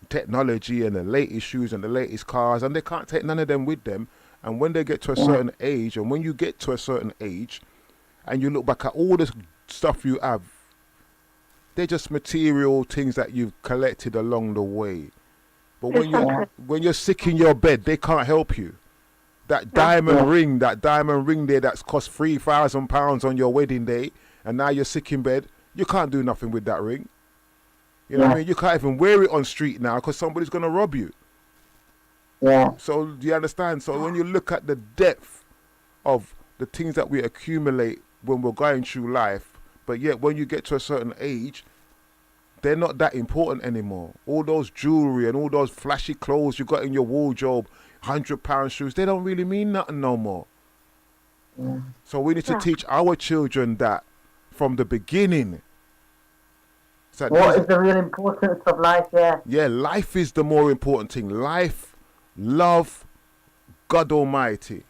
technology and the latest shoes and the latest cars, and they can't take none of them with them. And when they get to a certain age, and when you get to a certain age and you look back at all the stuff you have, they're just material things that you've collected along the way. But when you're sick in your bed, they can't help you. That diamond ring there that's cost £3,000 on your wedding day, and now you're sick in bed, you can't do nothing with that ring. You know what I mean? You can't even wear it on street now because somebody's going to rob you. So do you understand? So when you look at the depth of the things that we accumulate when we're going through life, but yet when you get to a certain age, they're not that important anymore. All those jewelry and all those flashy clothes you got in your wardrobe, £100 shoes, they don't really mean nothing no more. So we need to teach our children that from the beginning. So what is the real importance of life? Yeah, life is the more important thing. Life, love, God Almighty,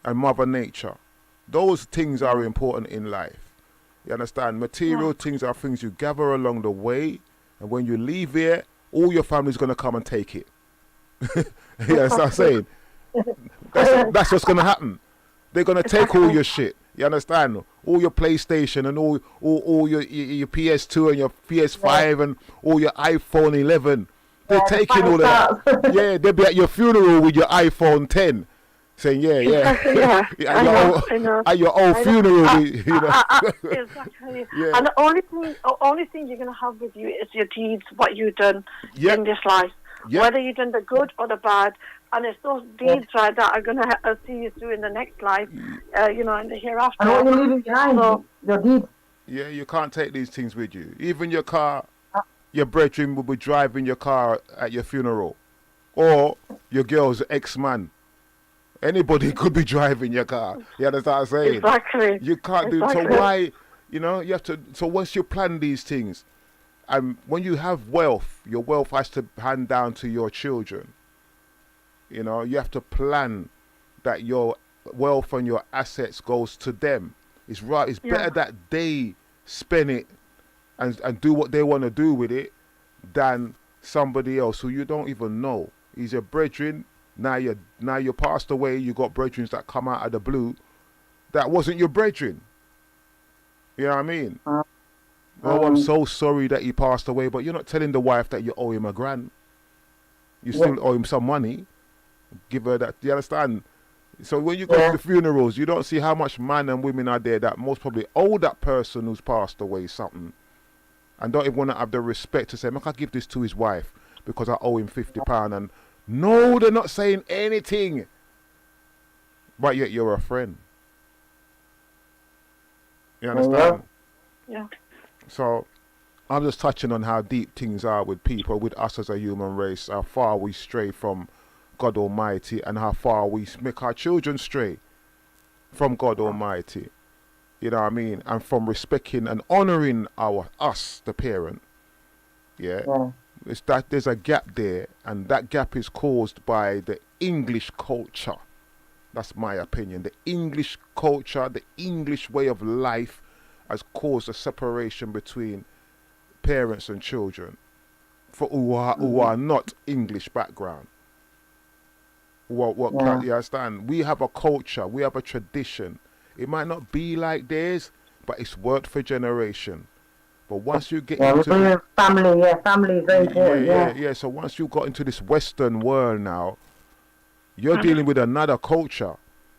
and Mother Nature. Those things are important in life. You understand? Material things are things you gather along the way, and when you leave here, all your family's going to come and take it. You understand what I'm saying? That's what's going to happen. They're going to take all your shit. You understand? All your PlayStation and all your PS2 and your PS5 and all your iPhone 11. They're taking all of that. Yeah, they'll be at your funeral with your iPhone 10. Saying, I know. At your old funeral, you know. Exactly. And the only thing you're going to have with you is your deeds, what you've done in this life. Whether you've done the good or the bad. And it's those deeds that are going to see you through in the next life, in the hereafter. And what you're leaving behind, your deeds. Yeah, you can't take these things with you. Even your car, your brethren will be driving your car at your funeral. Or your girl's ex-man. Anybody could be driving your car. You understand what I'm saying? Exactly. You can't do so. Why? You have to. So once you plan these things, when you have wealth, your wealth has to hand down to your children. You have to plan that your wealth and your assets goes to them. It's right. It's better that they spend it and do what they want to do with it than somebody else who you don't even know. He's your brethren. Now you're passed away. You got brethren that come out of the blue. That wasn't your brethren. You know what I mean? Oh, I'm so sorry that he passed away, but you're not telling the wife that you owe him a grand. You still owe him some money. Give her that. Do you understand? So when you go to the funerals, you don't see how much men and women are there that most probably owe that person who's passed away something, and don't even want to have the respect to say, "I can give this to his wife because I owe him £50." And no, they're not saying anything, but yet you're a friend. You understand? Yeah. So I'm just touching on how deep things are with people, with us as a human race, how far we stray from God Almighty, and how far we make our children stray from God Almighty. You know what I mean? And from respecting and honouring us, the parent. Yeah. It's that there's a gap there, and that gap is caused by the English culture. That's my opinion. The English culture, the English way of life has caused a separation between parents and children for who are not English background. You understand? We have a culture, we have a tradition. It might not be like theirs, but it's worked for generation. But once you get into family is very important. Yeah. So once you got into this Western world now, you're dealing with another culture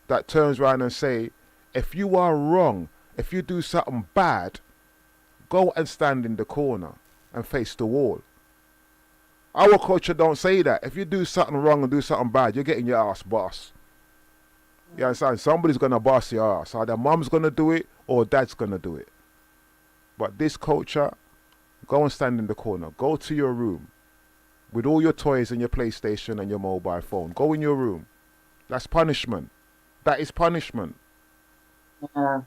that turns around and say, if you are wrong, if you do something bad, go and stand in the corner and face the wall. Our culture don't say that. If you do something wrong and do something bad, you're getting your ass boss. You understand? Somebody's going to boss your ass. Either mom's going to do it or dad's going to do it. But this culture, go and stand in the corner. Go to your room with all your toys and your PlayStation and your mobile phone. Go in your room. That's punishment. That is punishment. Yeah.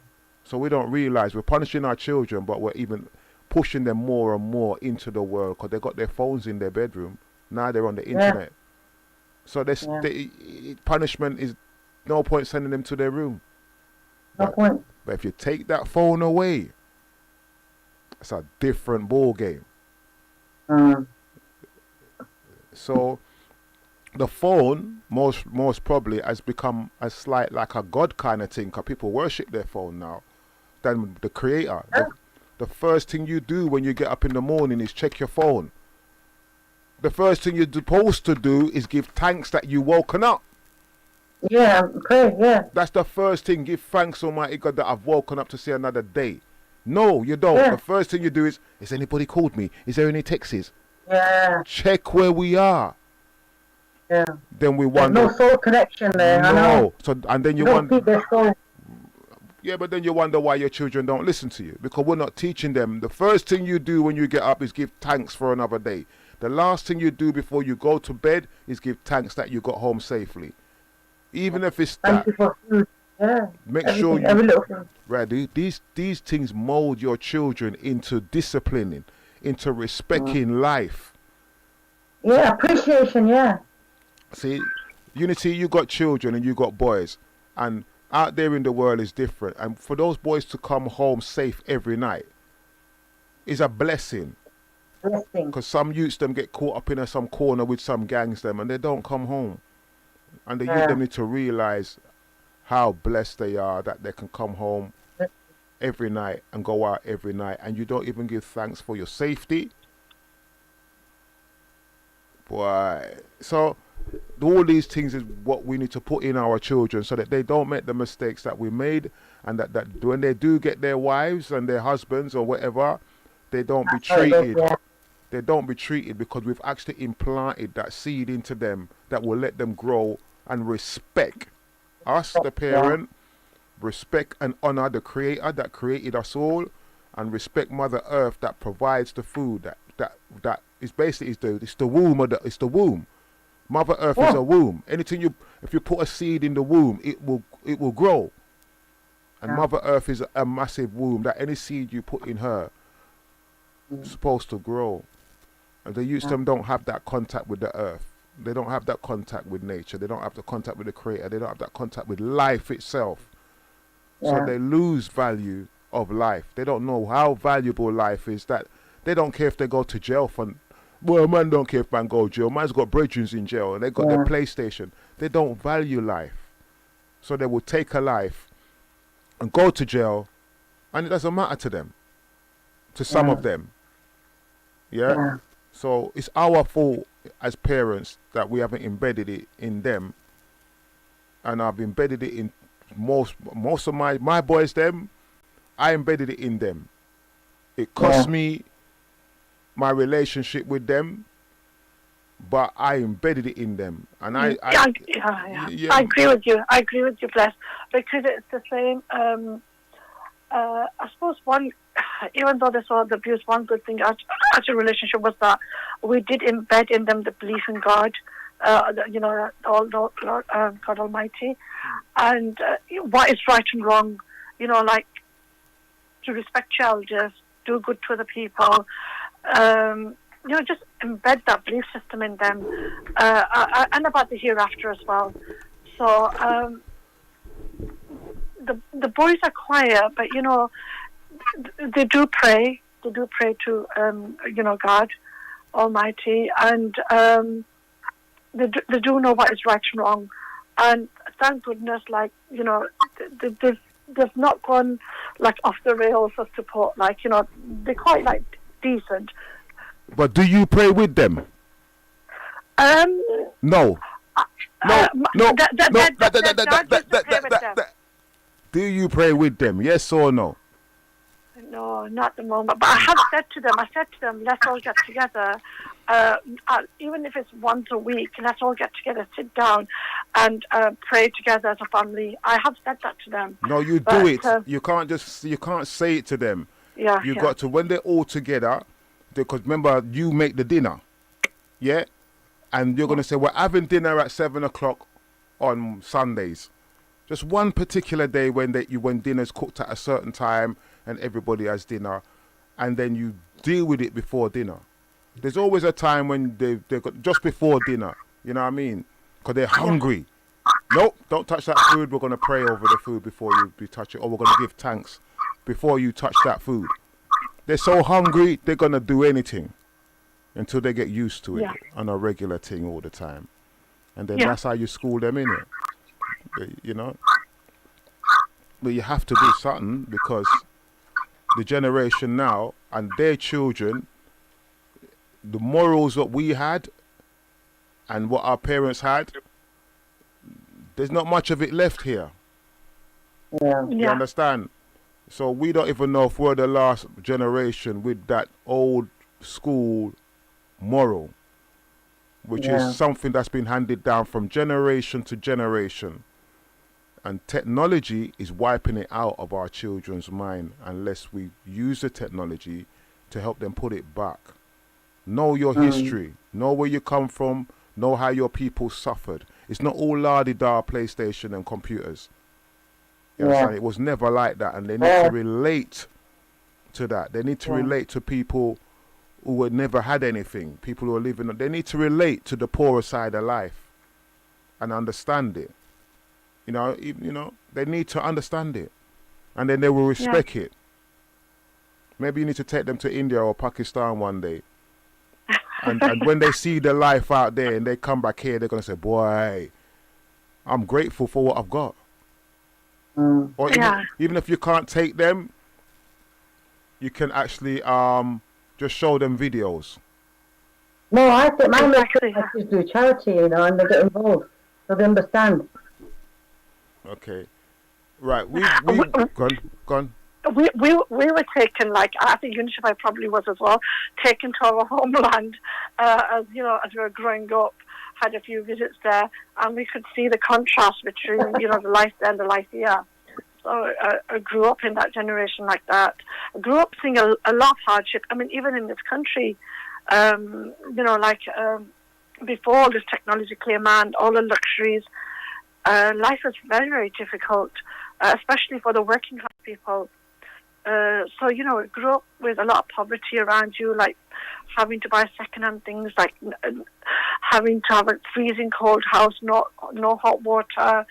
So we don't realize we're punishing our children, but we're even pushing them more and more into the world because they got their phones in their bedroom. Now they're on the internet. So punishment is no point sending them to their room. No point. But if you take that phone away, it's a different ball game. So the phone most probably has become a slight like a god kind of thing because people worship their phone now than the creator. The first thing you do when you get up in the morning is check your phone. The first thing you're supposed to do is give thanks that you woken up. Yeah, pray, yeah. That's the first thing. Give thanks, Almighty God, that I've woken up to see another day. No, you don't. Yeah. The first thing you do is anybody called me? Is there any texts? Yeah. Check where we are. Yeah. Then we wonder. There's no soul connection there. No. I know. So and then you don't wonder. keep their soul. Yeah, but then you wonder why your children don't listen to you because we're not teaching them. The first thing you do when you get up is give thanks for another day. The last thing you do before you go to bed is give thanks that you got home safely. Even if it's Thank that. you for food. Yeah. Make Everything, sure you. every little thing. Right, these things mold your children into disciplining, into respecting life. Yeah, appreciation, yeah. See, Unity, you got children and you got boys, and out there in the world is different. And for those boys to come home safe every night is a blessing. Blessing. Because some youths them get caught up in some corner with some gangs them, and they don't come home. And the youth them need to realize how blessed they are that they can come home every night and go out every night, and you don't even give thanks for your safety. Boy, so all these things is what we need to put in our children so that they don't make the mistakes that we made, and that when they do get their wives and their husbands or whatever, they don't be treated. They don't be treated because we've actually implanted that seed into them that will let them grow and respect us, the parent, respect and honor the creator that created us all, and respect Mother Earth that provides the food that is basically it's the womb it's the womb. Mother Earth is a womb. If you put a seed in the womb, it will grow. And Mother Earth is a massive womb that any seed you put in her is supposed to grow. And the youths them don't have that contact with the earth. They don't have that contact with nature. They don't have the contact with the creator. They don't have that contact with life itself. So they lose value of life. They don't know how valuable life is. That they don't care if they go to jail for. Well, man don't care if man go to jail. Man's got brethren in jail and they got their PlayStation. They don't value life. So they will take a life and go to jail, and it doesn't matter to them. to some of them. Yeah? Yeah. So it's our fault as parents that we haven't embedded it in them. And I've embedded it in most of my boys, them. I embedded it in them. It cost me my relationship with them, but I embedded it in them. And I agree with you. I agree with you, Bless, because it's the same. I suppose even though there's all the abuse, one good thing out a relationship was that we did embed in them the belief in God, God Almighty, and what is right and wrong, like to respect your elders, do good to other people, just embed that belief system in them, and about the hereafter as well. So the boys are quiet, but they do pray. They do pray to God Almighty, and they do know what is right and wrong. And thank goodness, they've not gone off the rails of support. They're quite decent. But do you pray with them? No. Do you pray with them? Yes or no? No, not at the moment. But I have said to them, let's all get together. Even if it's once a week, let's all get together, sit down, and pray together as a family. I have said that to them. No, you do it. You can't say it to them. Yeah. You got to, when they're all together, because remember, you make the dinner, yeah, and you're gonna say we're having dinner at 7:00 on Sundays. Just one particular day when dinner's cooked at a certain time and everybody has dinner, and then you deal with it before dinner. There's always a time when they got just before dinner. You know what I mean? Because they're hungry. Nope, don't touch that food. We're gonna pray over the food before you touch it, or we're gonna give thanks before you touch that food. They're so hungry, they're gonna do anything until they get used to it on a regular thing all the time, and then that's how you school them in it. But you have to do something, because the generation now and their children, the morals that we had and what our parents had, there's not much of it left here. Yeah. You understand? So we don't even know if we're the last generation with that old school moral, which is something that's been handed down from generation to generation. And technology is wiping it out of our children's mind unless we use the technology to help them put it back. Know your history. Know where you come from. Know how your people suffered. It's not all la-di-da PlayStation and computers. You understand? It was never like that, and they need to relate to that. They need to relate to people who had never had anything, people who are living. They need to relate to the poorer side of life and understand it. They need to understand it, and then they will respect it. Maybe you need to take them to India or Pakistan one day, and when they see the life out there and they come back here, they're gonna say, "Boy, I'm grateful for what I've got." Or even if you can't take them, you can actually just show them videos. No, I think my messages do charity, and they get involved, so they understand. Okay, right. We gone. We were taken, I think UNICEF probably was as well, taken to our homeland as we were growing up. Had a few visits there, and we could see the contrast between the life there and the life here. So I grew up in that generation like that. I grew up seeing a lot of hardship. I mean, even in this country, before all this technology came and all the luxuries, life was very, very difficult, especially for the working class people. So, I grew up with a lot of poverty around you, like having to buy second-hand things, like having to have a freezing cold house, no hot water,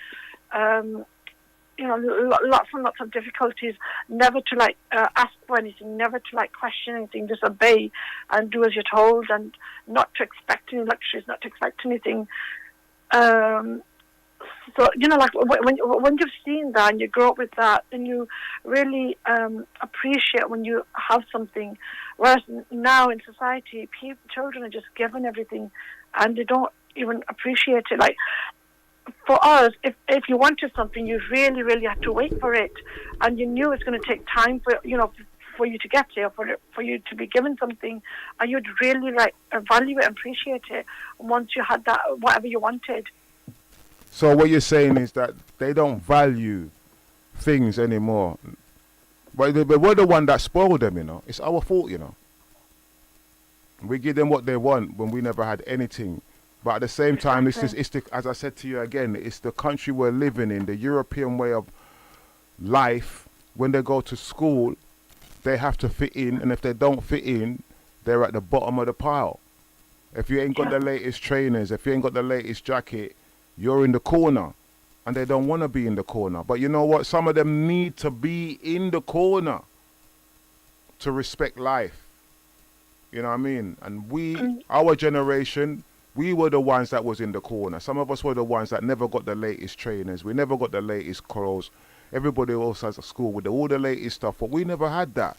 lots and lots of difficulties, never to ask for anything, never to question anything, just obey and do as you're told, and not to expect any luxuries, not to expect anything. So, like when you've seen that and you grow up with that, then you really appreciate when you have something. Whereas now in society, children are just given everything and they don't even appreciate it. Like, for us, if you wanted something, you really, really had to wait for it. And you knew it's going to take time for you to get it, or for you to be given something. And you'd really value it and appreciate it once you had that, whatever you wanted. So what you're saying is that they don't value things anymore. But we're the one that spoiled them, It's our fault, We give them what they want when we never had anything. But at the same time, as I said to you again, it's the country we're living in, the European way of life. When they go to school, they have to fit in, and if they don't fit in, they're at the bottom of the pile. If you ain't got the latest trainers, if you ain't got the latest jacket, you're in the corner, and they don't want to be in the corner. But you know what? Some of them need to be in the corner to respect life. You know what I mean? And our generation, we were the ones that was in the corner. Some of us were the ones that never got the latest trainers. We never got the latest clothes. Everybody else has a school with all the latest stuff, but we never had that.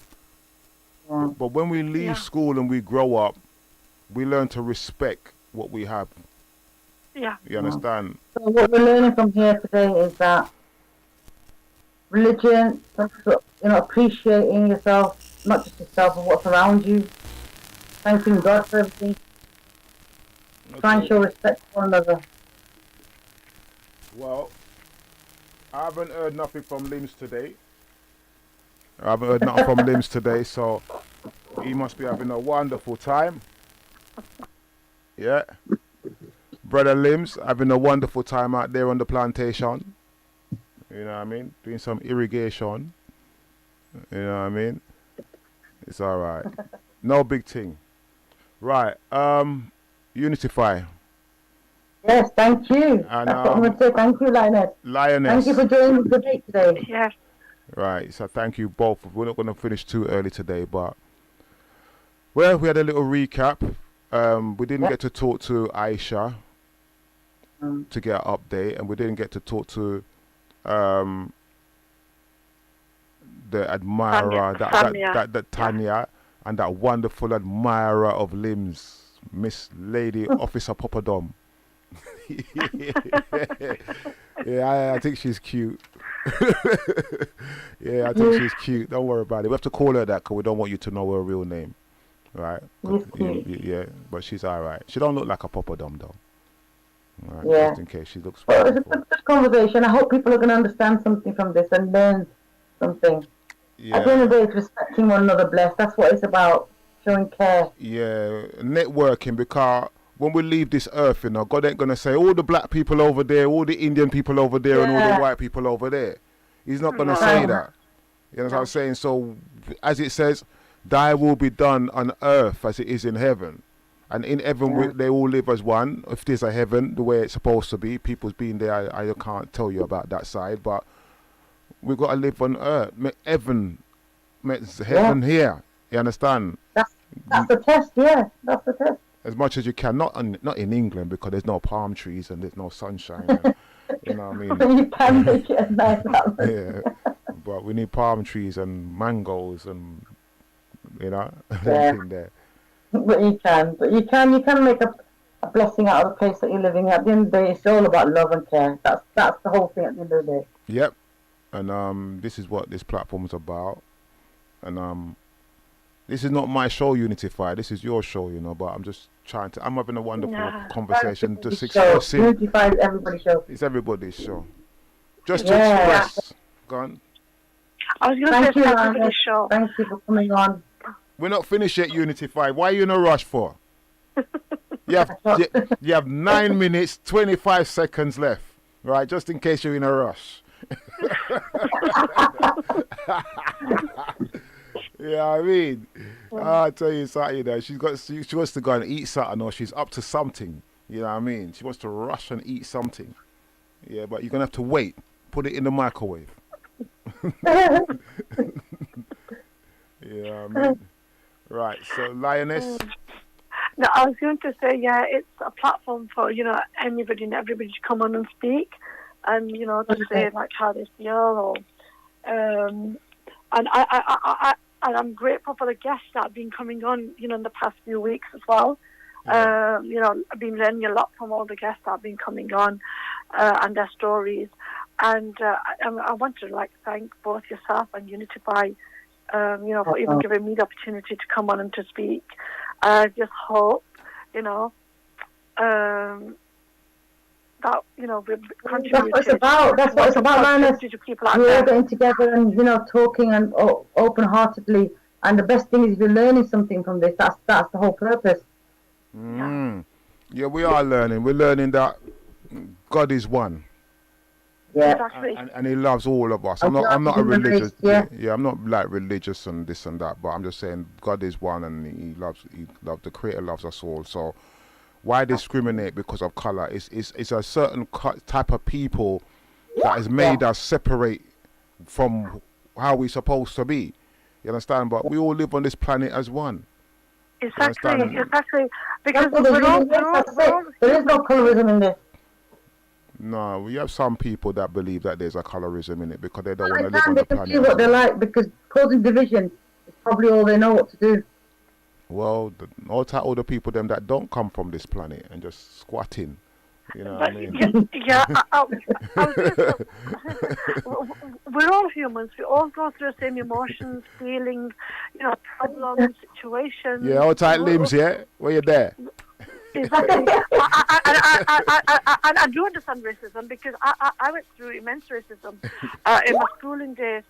Yeah. But when we leave school and we grow up, we learn to respect what we have. Yeah. You understand? So what we're learning from here today is that religion, appreciating yourself, not just yourself, but what's around you, thanking God for everything, try and show respect for one another. Well, I haven't heard nothing from Limbs today. So he must be having a wonderful time. Yeah. Brother Limbs having a wonderful time out there on the plantation. You know what I mean? Doing some irrigation. You know what I mean? It's alright. No big thing. Right. Unify. Yes, thank you. And, that's what I'm going to say. Thank you, Lioness. Thank you for joining the debate today. Yes. Right. So thank you both. We're not going to finish too early today, but we had a little recap. We didn't get to talk to Aisha to get an update, and we didn't get to talk to the admirer, Tanya, and that wonderful admirer of Limbs, Miss Lady Officer Papadom. I think she's cute. I think she's cute. Don't worry about it. We have to call her that because we don't want you to know her real name, right? Yeah, but she's all right. She don't look like a Papadom though. Right, just in case she looks. Well, it's a good conversation. I hope people are going to understand something from this and learn something. Yeah. At the end of the day, it's respecting one another, Bless. That's what it's about. Showing care. Yeah, networking, because when we leave this earth, God ain't going to say all the black people over there, all the Indian people over there, and all the white people over there. He's not going to say that. You know what I'm saying? So, as it says, thy will be done on earth as it is in heaven. And in heaven, they all live as one. If there's a heaven, the way it's supposed to be, people's been there, I can't tell you about that side, but we've got to live on earth. Heaven here. You understand? That's the test, That's the test. As much as you can, not in England, because there's no palm trees and there's no sunshine. And, you know what I mean? You can make it a nice house. Yeah, but we need palm trees and mangoes and, everything there. But you can make a blessing out of the place that you're living. At the end of the day, it's all about love and care. That's the whole thing at the end of the day. Yep. And this is what this platform is about. And this is not my show, Unitify. This is your show, but I'm just I'm having a wonderful conversation. Unitify is everybody's show. It's everybody's show. Just to express. Go on. I was going to say everybody's show. Thank you for coming on. We're not finished yet, Unitify. Why are you in a rush for? You have 9 minutes, 25 seconds left, right? Just in case you're in a rush. Yeah, I mean, I'll tell you something. She wants to go and eat something, or she's up to something. You know what I mean? She wants to rush and eat something. Yeah, but you're gonna have to wait. Put it in the microwave. Yeah, I mean. Right, so Lioness. No, I was going to say, it's a platform for anybody and everybody to come on and speak. and to say like how they feel, or and I'm grateful for the guests that have been coming on, in the past few weeks as well. Yeah. I've been learning a lot from all the guests that have been coming on, and their stories. And I want to thank both yourself and Unitify, for even giving me the opportunity to come on and to speak. I just hope, that we contribute. That's what it's about. That's what it's about, man. We're all getting together and talking and open-heartedly. And the best thing is we're learning something from this. That's the whole purpose. Yeah, we are learning. We're learning that God is one. Yeah, exactly. And He loves all of us. I'm not a religious. I'm not like religious and this and that. But I'm just saying God is one, and He loves. The Creator loves us all. So why discriminate because of color? It's a certain type of people that has made us separate from how we're supposed to be. You understand? But we all live on this planet as one. Exactly. Because there is no colorism in this. No, we have some people that believe that there's a colorism in it because they don't want to live on They the can planet. see what they like, because causing division is probably all they know what to do. Well, all the people them that don't come from this planet and just squatting, what I mean? Yeah, we're all humans. We all go through the same emotions, feelings, problems, situations. Yeah, all tight limbs, yeah? Where you there? Exactly. I do understand racism, because I went through immense racism in my schooling days.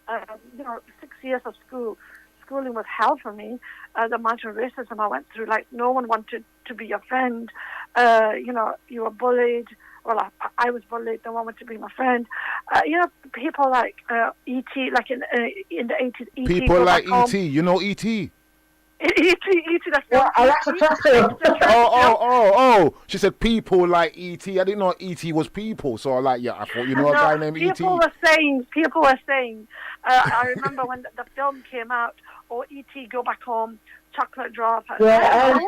6 years of schooling was hell for me. The amount of racism I went through, no one wanted to be your friend. You were bullied. Well, I was bullied. No one wanted to be my friend. People like E.T., like in the 80s. E.T. People like E.T. You know E.T.? E.T. That's Oh! She said people like E.T. I didn't know E.T. was people. So I thought a guy named E.T. People were saying. I remember when the film came out, E.T. Go Back Home, chocolate drop. Yeah.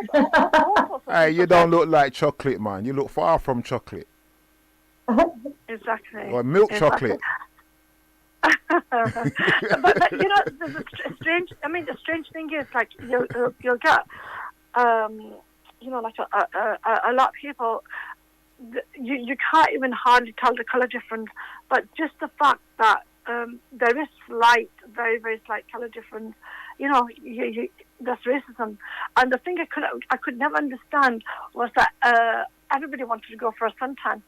Hey, you don't look like chocolate, man. You look far from chocolate. Exactly. Or milk chocolate. but there's a strange. I mean, the strange thing is, you'll get, a lot of people. You can't even hardly tell the color difference. But just the fact that there is very, very slight color difference. That's racism. And the thing I could never understand was that everybody wanted to go for a suntan,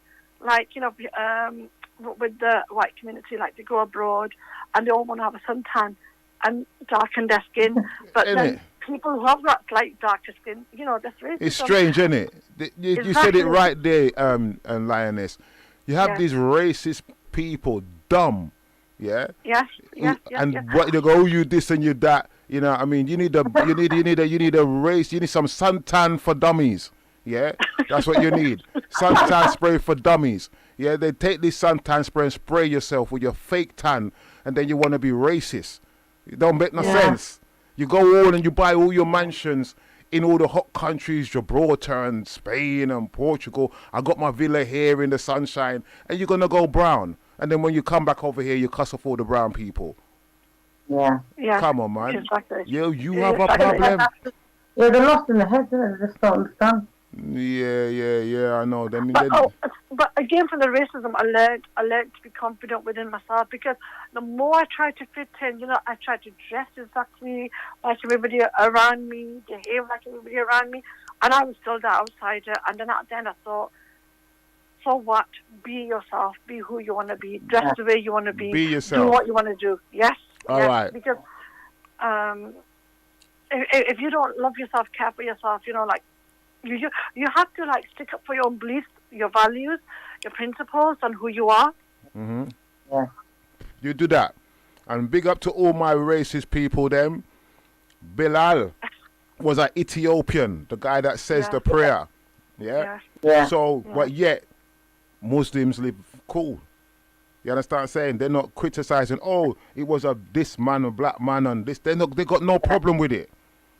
with the white community, they go abroad and they all want to have a suntan and darken their skin. But then people who have got darker skin, that's racism. It's strange, isn't it? You said it right there, Lioness. You have these racist people, dumb, yeah? Yes. What they go, you this and you that. You need a race. You need some suntan for dummies. Yeah, that's what you need. Suntan spray for dummies. Yeah, they take this suntan spray and spray yourself with your fake tan, and then you want to be racist. It don't make no sense. You go all and you buy all your mansions in all the hot countries, Gibraltar and Spain and Portugal. I got my villa here in the sunshine, and you're gonna go brown. And then when you come back over here, you cuss off all the brown people. Yeah. Come on, man. Exactly. You have a problem. Yeah, they're lost in the head, they just don't understand. Yeah, I know. But again, from the racism, I learned to be confident within myself, because the more I try to fit in, I try to dress exactly like everybody around me, behave like everybody around me, and I was still the outsider. And then at the end I thought, so what? Be yourself. Be who you want to be. Dress the way you want to be. Be yourself. Do what you want to do. Yes. All right. Because if you don't love yourself, care for yourself, you have to stick up for your own beliefs, your values, your principles, and who you are. Mm-hmm. Yeah. You do that. And big up to all my racist people, them. Bilal was an Ethiopian, the guy that says the prayer. Yeah? So, but yet, Muslims live cool. You understand what I'm saying? They're not criticizing, it was this man, a black man, and this. They got no problem with it.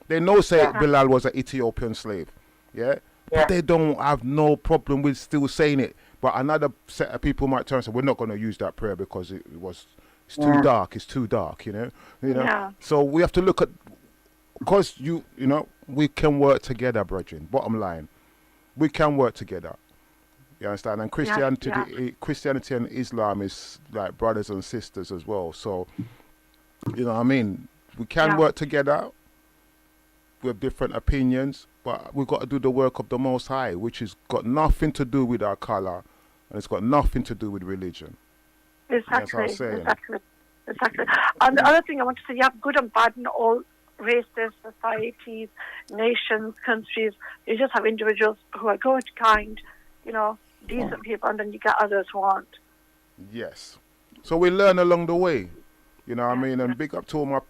They know Bilal was an Ethiopian slave. Yeah? Yeah. But they don't have no problem with still saying it. But another set of people might turn and say, we're not going to use that prayer because it's too Yeah. dark. It's too dark, you know. Yeah. So we have to look at, because we can work together, brethren. Bottom line, we can work together. You understand? And Christianity and Islam is like brothers and sisters as well. So, you know what I mean? We can work together with different opinions, but we've got to do the work of the Most High, which has got nothing to do with our color, and it's got nothing to do with religion. Exactly. That's what I'm saying. Exactly. And the other thing I want to say, you have good and bad in all races, societies, nations, countries. You just have individuals who are good, kind, decent people, and then you get others who aren't. Yes. So we learn along the way. You know what I mean? And big up to all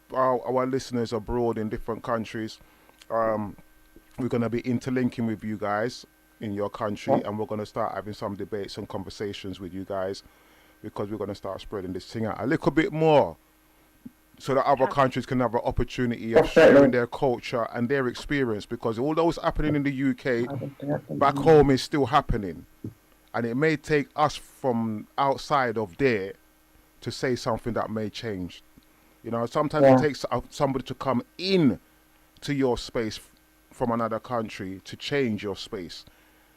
our listeners abroad in different countries. We're going to be interlinking with you guys in your country, and we're going to start having some debates and conversations with you guys, because we're going to start spreading this thing out a little bit more, so that other countries can have an opportunity of sharing their culture and their experience, because although it's happening in the UK, back home is still happening. And it may take us from outside of there to say something that may change. Sometimes it takes somebody to come in to your space from another country to change your space.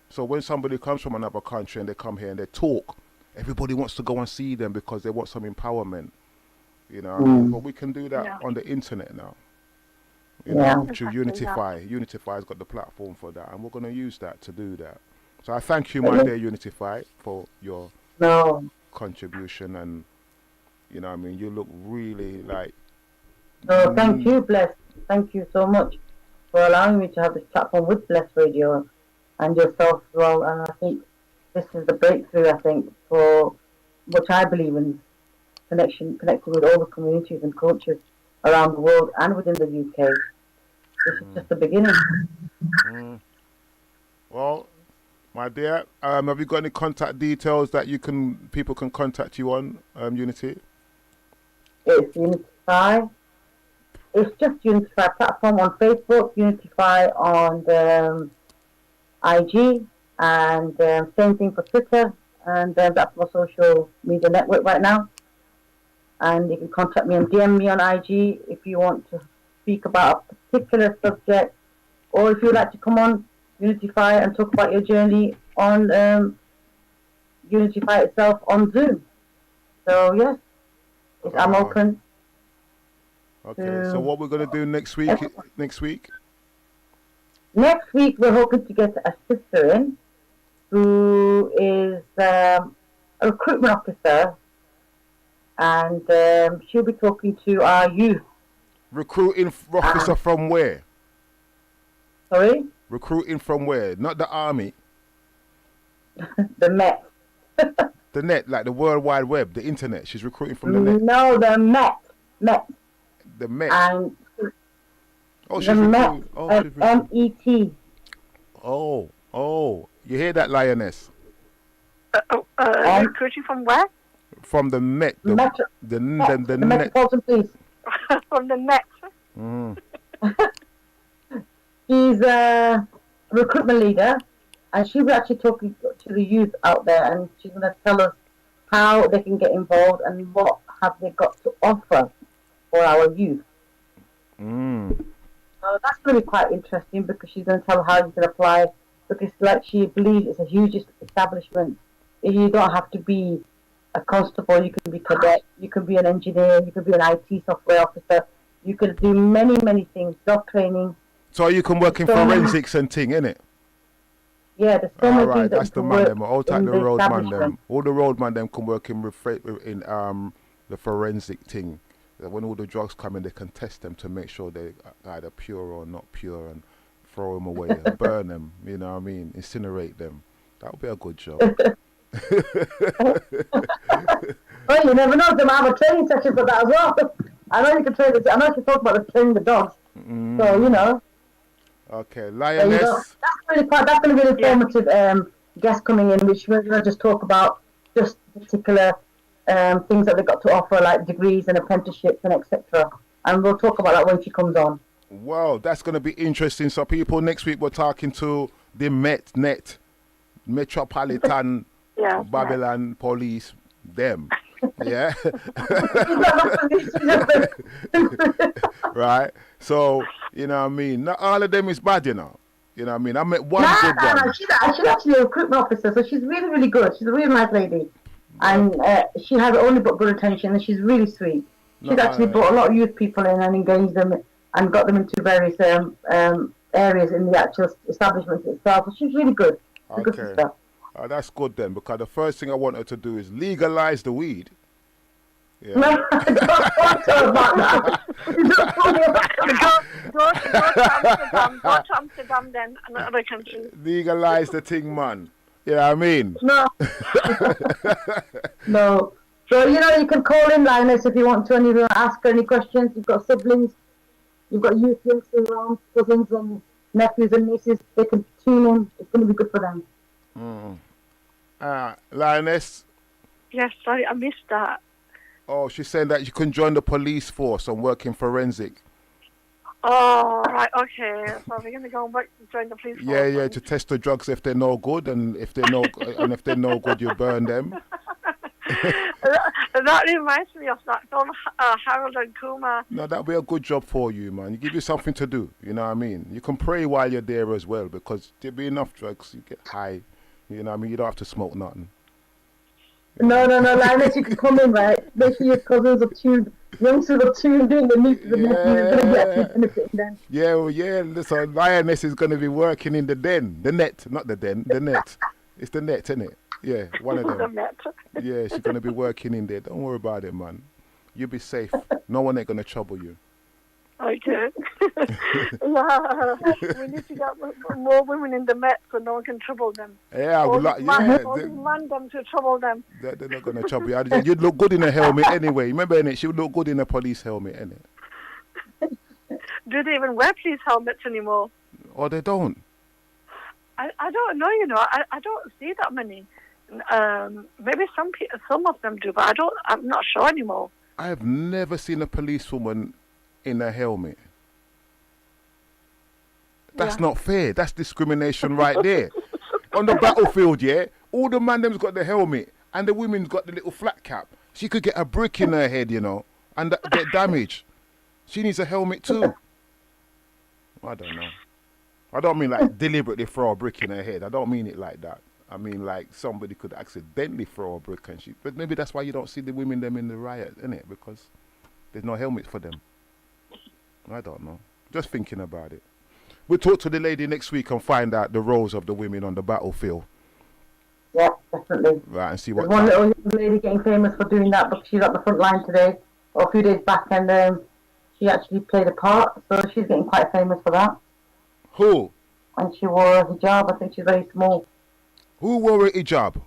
So when somebody comes from another country and they come here and they talk, everybody wants to go and see them because they want some empowerment. But we can do that on the internet now. Through Unify. Unify's got the platform for that, and we're going to use that to do that. So I thank you, my dear Unify, for your contribution, and you look really like. No, thank you, Bless. Thank you so much for allowing me to have this platform with Bless Radio and yourself as well. And I think this is the breakthrough, I think, for which I believe in, connecting with all the communities and cultures around the world and within the UK. This is just the beginning. Well, my dear, have you got any contact details that people can contact you on, Unity? It's Unify. It's just Unify platform on Facebook, Unify on the IG, and same thing for Twitter, and that's my social media network right now. And you can contact me and DM me on IG if you want to speak about a particular subject, or if you'd like to come on Unify and talk about your journey on Unify itself on Zoom. So yes, I'm open. Okay, so what we're going to do next week? Next week we're hoping to get a sister in who is a recruitment officer, and she'll be talking to our youth. Recruiting officer from where? Sorry? Recruiting from where? Not the army. The Met. The net, like the World Wide Web, the internet. She's recruiting from the net. No, the Met. The Met. And she's the Met. recruiting. MET. Oh. You hear that, Lioness? Recruiting from where? From the Met. The net. Metropolitan Police. From the Met. She's a recruitment leader, and she'll be actually talking to the youth out there, and she's going to tell us how they can get involved and what have they got to offer for our youth. So that's going to be quite interesting, because she's going to tell how you can apply, because like she believes it's a huge establishment. You don't have to be a constable, you can be cadet, you can be an engineer, you can be an IT software officer, you can do many, many things, job training. So you can work in forensics and ting, innit? Yeah, there's so many things that's the man them. All type the road man them. All the road man them can work in the forensic thing. When all the drugs come in, they can test them to make sure they're either pure or not pure, and throw them away and burn them. You know what I mean? Incinerate them. That would be a good job. Well, you never know. They might have a training session for that as well. I know you can train. I know you can talk about training the dogs. So Okay, Lioness. That's going to be an informative guest coming in, which we're going to just talk about just particular things that they've got to offer, like degrees and apprenticeships and etc. And we'll talk about that when she comes on. Wow, that's going to be interesting. So people, next week we're talking to the Metropolitan Yeah. Babylon Police, them. Yeah. Right. So, you know what I mean? Not all of them is bad, you know. You know what I mean? I met one good one. She's actually a recruitment officer, so she's really, really good. She's a really nice lady. And she has only but good intention, and she's really sweet. She's actually brought a lot of youth people in and engaged them and got them into various areas in the actual establishment itself. So she's really good. She's a good sister. That's good then, because the first thing I want her to do is legalize the weed. Yeah. No, don't talk to her about that. Go to Amsterdam then, and other countries. Legalize the thing, man. You know what I mean? No. No. So, you know, you can call in, Linus, if you want to, and you want to ask her any questions. You've got siblings, you've got youth links around, cousins and nephews and nieces. They can tune in. It's going to be good for them. Lioness? Yes, sorry, I missed that. Oh, she's saying that you can join the police force and work in forensic. Oh, right, okay. So we're going to go back to join the police force. Yeah, to test the drugs if they're no good, and if they're no good, you burn them. That reminds me of that film, Harold and Kumar. No, that'll be a good job for you, man. You give you something to do, you know what I mean? You can pray while you're there as well, because there'll be enough drugs, you get high, you know what I mean? You don't have to smoke nothing. No, Linus, you can come in, right? Make sure your cousins are tuned, youngsters are tuned in, the nieces and nephews are going to be actually benefiting then. Yeah, listen, Lioness is going to be working in the den, the net, not the den, the net. It's the net, isn't it? Yeah, one of them. The net. Yeah, she's going to be working in there. Don't worry about it, man. You'll be safe. No one ain't going to trouble you. Okay. Yeah, we need to get more women in the Met so no one can trouble them. Yeah, man them to trouble them. They're not going to trouble you. You'd look good in a helmet anyway. Remember, innit? She would look good in a police helmet, innit? Do they even wear police helmets anymore? Oh, they don't? I don't know, you know. I don't see that many. Maybe some of them do, but I'm not sure anymore. I have never seen a policewoman in a helmet. That's not fair. That's discrimination right there. On the battlefield, yeah, all the man them's got the helmet and the women's got the little flat cap. She could get a brick in her head, you know, and get damaged. She needs a helmet too. I don't know. I don't mean like deliberately throw a brick in her head. I don't mean it like that. I mean like somebody could accidentally throw a brick and but maybe that's why you don't see the women them in the riot, innit? Because there's no helmet for them. I don't know. Just thinking about it. We'll talk to the lady next week and find out the roles of the women on the battlefield. Yeah, definitely. Right, and see what... There's one little young lady getting famous for doing that, but she's at the front line today, or a few days back, and she actually played a part, so she's getting quite famous for that. Who? And she wore a hijab. I think she's very small. Who wore a hijab?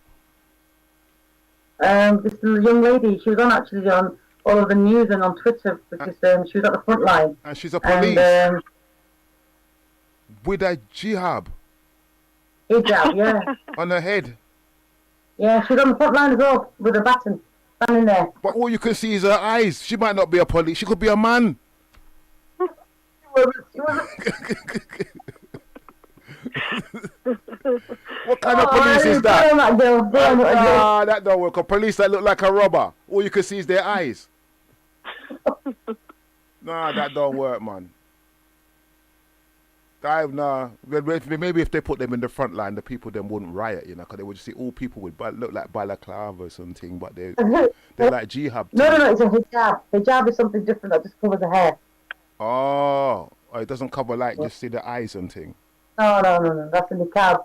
This little young lady. She was actually on all of the news and on Twitter because she was at the front line. And she's a police. And, with a hijab? Hijab, yeah. On her head? Yeah, she's on the front line as well with a baton standing there. But all you can see is her eyes. She might not be a police. She could be a man. What kind of police is that? That don't work. A police that look like a robber. All you can see is their eyes. Nah, that don't work, man. Maybe if they put them in the front line, the people then wouldn't riot, you know, because they would just see all people with look like balaclava or something, but they're like jihad. No, it's a hijab. Hijab is something different that just covers the hair. Oh, it doesn't cover like just see the eyes and thing. No, that's a hijab.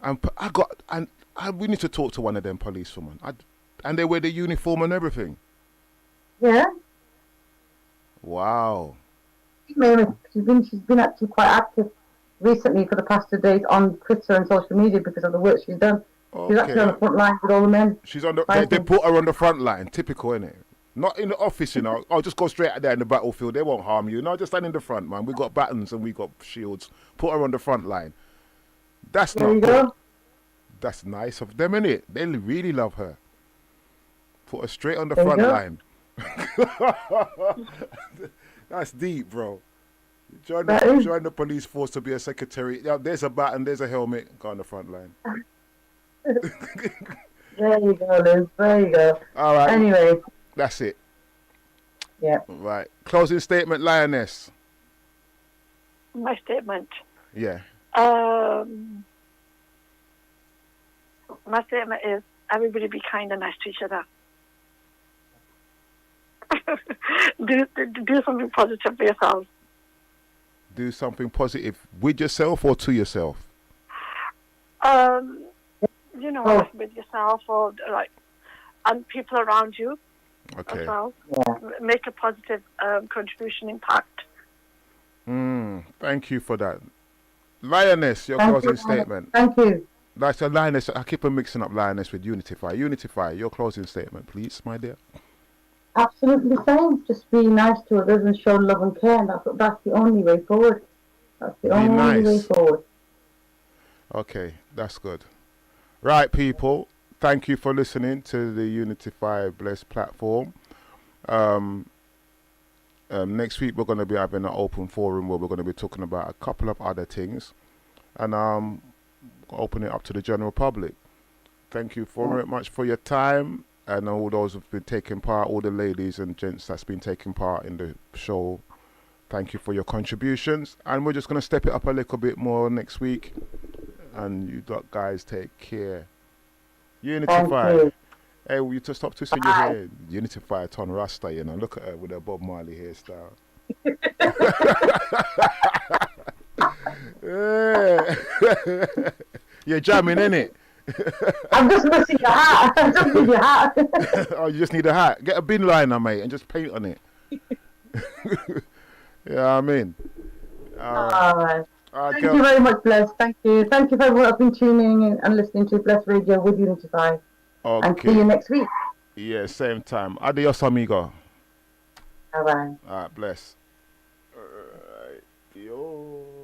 And we need to talk to one of them policewomen. And they wear the uniform and everything. Yeah. Wow. She's been actually quite active recently for the past 2 days on Twitter and social media because of the work she's done. Okay. She's actually on the front line with all the men. She's on they put her on the front line. Typical, innit? Not in the office, you know. Oh, just go straight out there in the battlefield. They won't harm you. No, just stand in the front, man. We got batons and we got shields. Put her on the front line. That's there not you good. Go. That's nice of them, innit? They really love her. Put her straight on the front line. That's deep, bro. That is. Join the police force to be a secretary. Yeah, there's a baton, there's a helmet. Go on the front line. There you go, Liz. There you go. All right. Anyway. That's it. Yeah. Right. Closing statement, Lioness. My statement. Yeah. My statement is everybody be kind and nice to each other. do something positive for yourselves. Do something positive with yourself or to yourself? With yourself or and people around you. Okay. As well. Yeah. Make a positive contribution, impact. Thank you for that. Lioness, your closing statement. Thank you. That's a Lioness. I keep on mixing up Lioness with Unify. Unify, your closing statement, please, my dear. Absolutely the same. Just be nice to others and show love and care. And that's the only way forward. That's the only way forward. Okay, that's good. Right, people. Thank you for listening to the Unify Bless platform. Next week we're going to be having an open forum where we're going to be talking about a couple of other things, and open it up to the general public. Thank you very much for your time, and all those who've been taking part, all the ladies and gents that's been taking part in the show. Thank you for your contributions, and we're just going to step it up a little bit more next week. And you guys take care. Unify. Hey, will you just stop twisting your hair? Unify Ton Rasta, Look at her with her Bob Marley hairstyle. You're jamming, innit? I'm just missing your hat. I just need your hat. Oh, you just need a hat. Get a bin liner, mate, and just paint on it. Yeah, I mean. All right. Thank you very much, Bless. Thank you. Thank you for everyone who's been tuning in and listening to Bless Radio with Unify. Okay. And see you next week. Yeah, same time. Adios, amigo. Bye-bye. All right, bless. All right. Yo.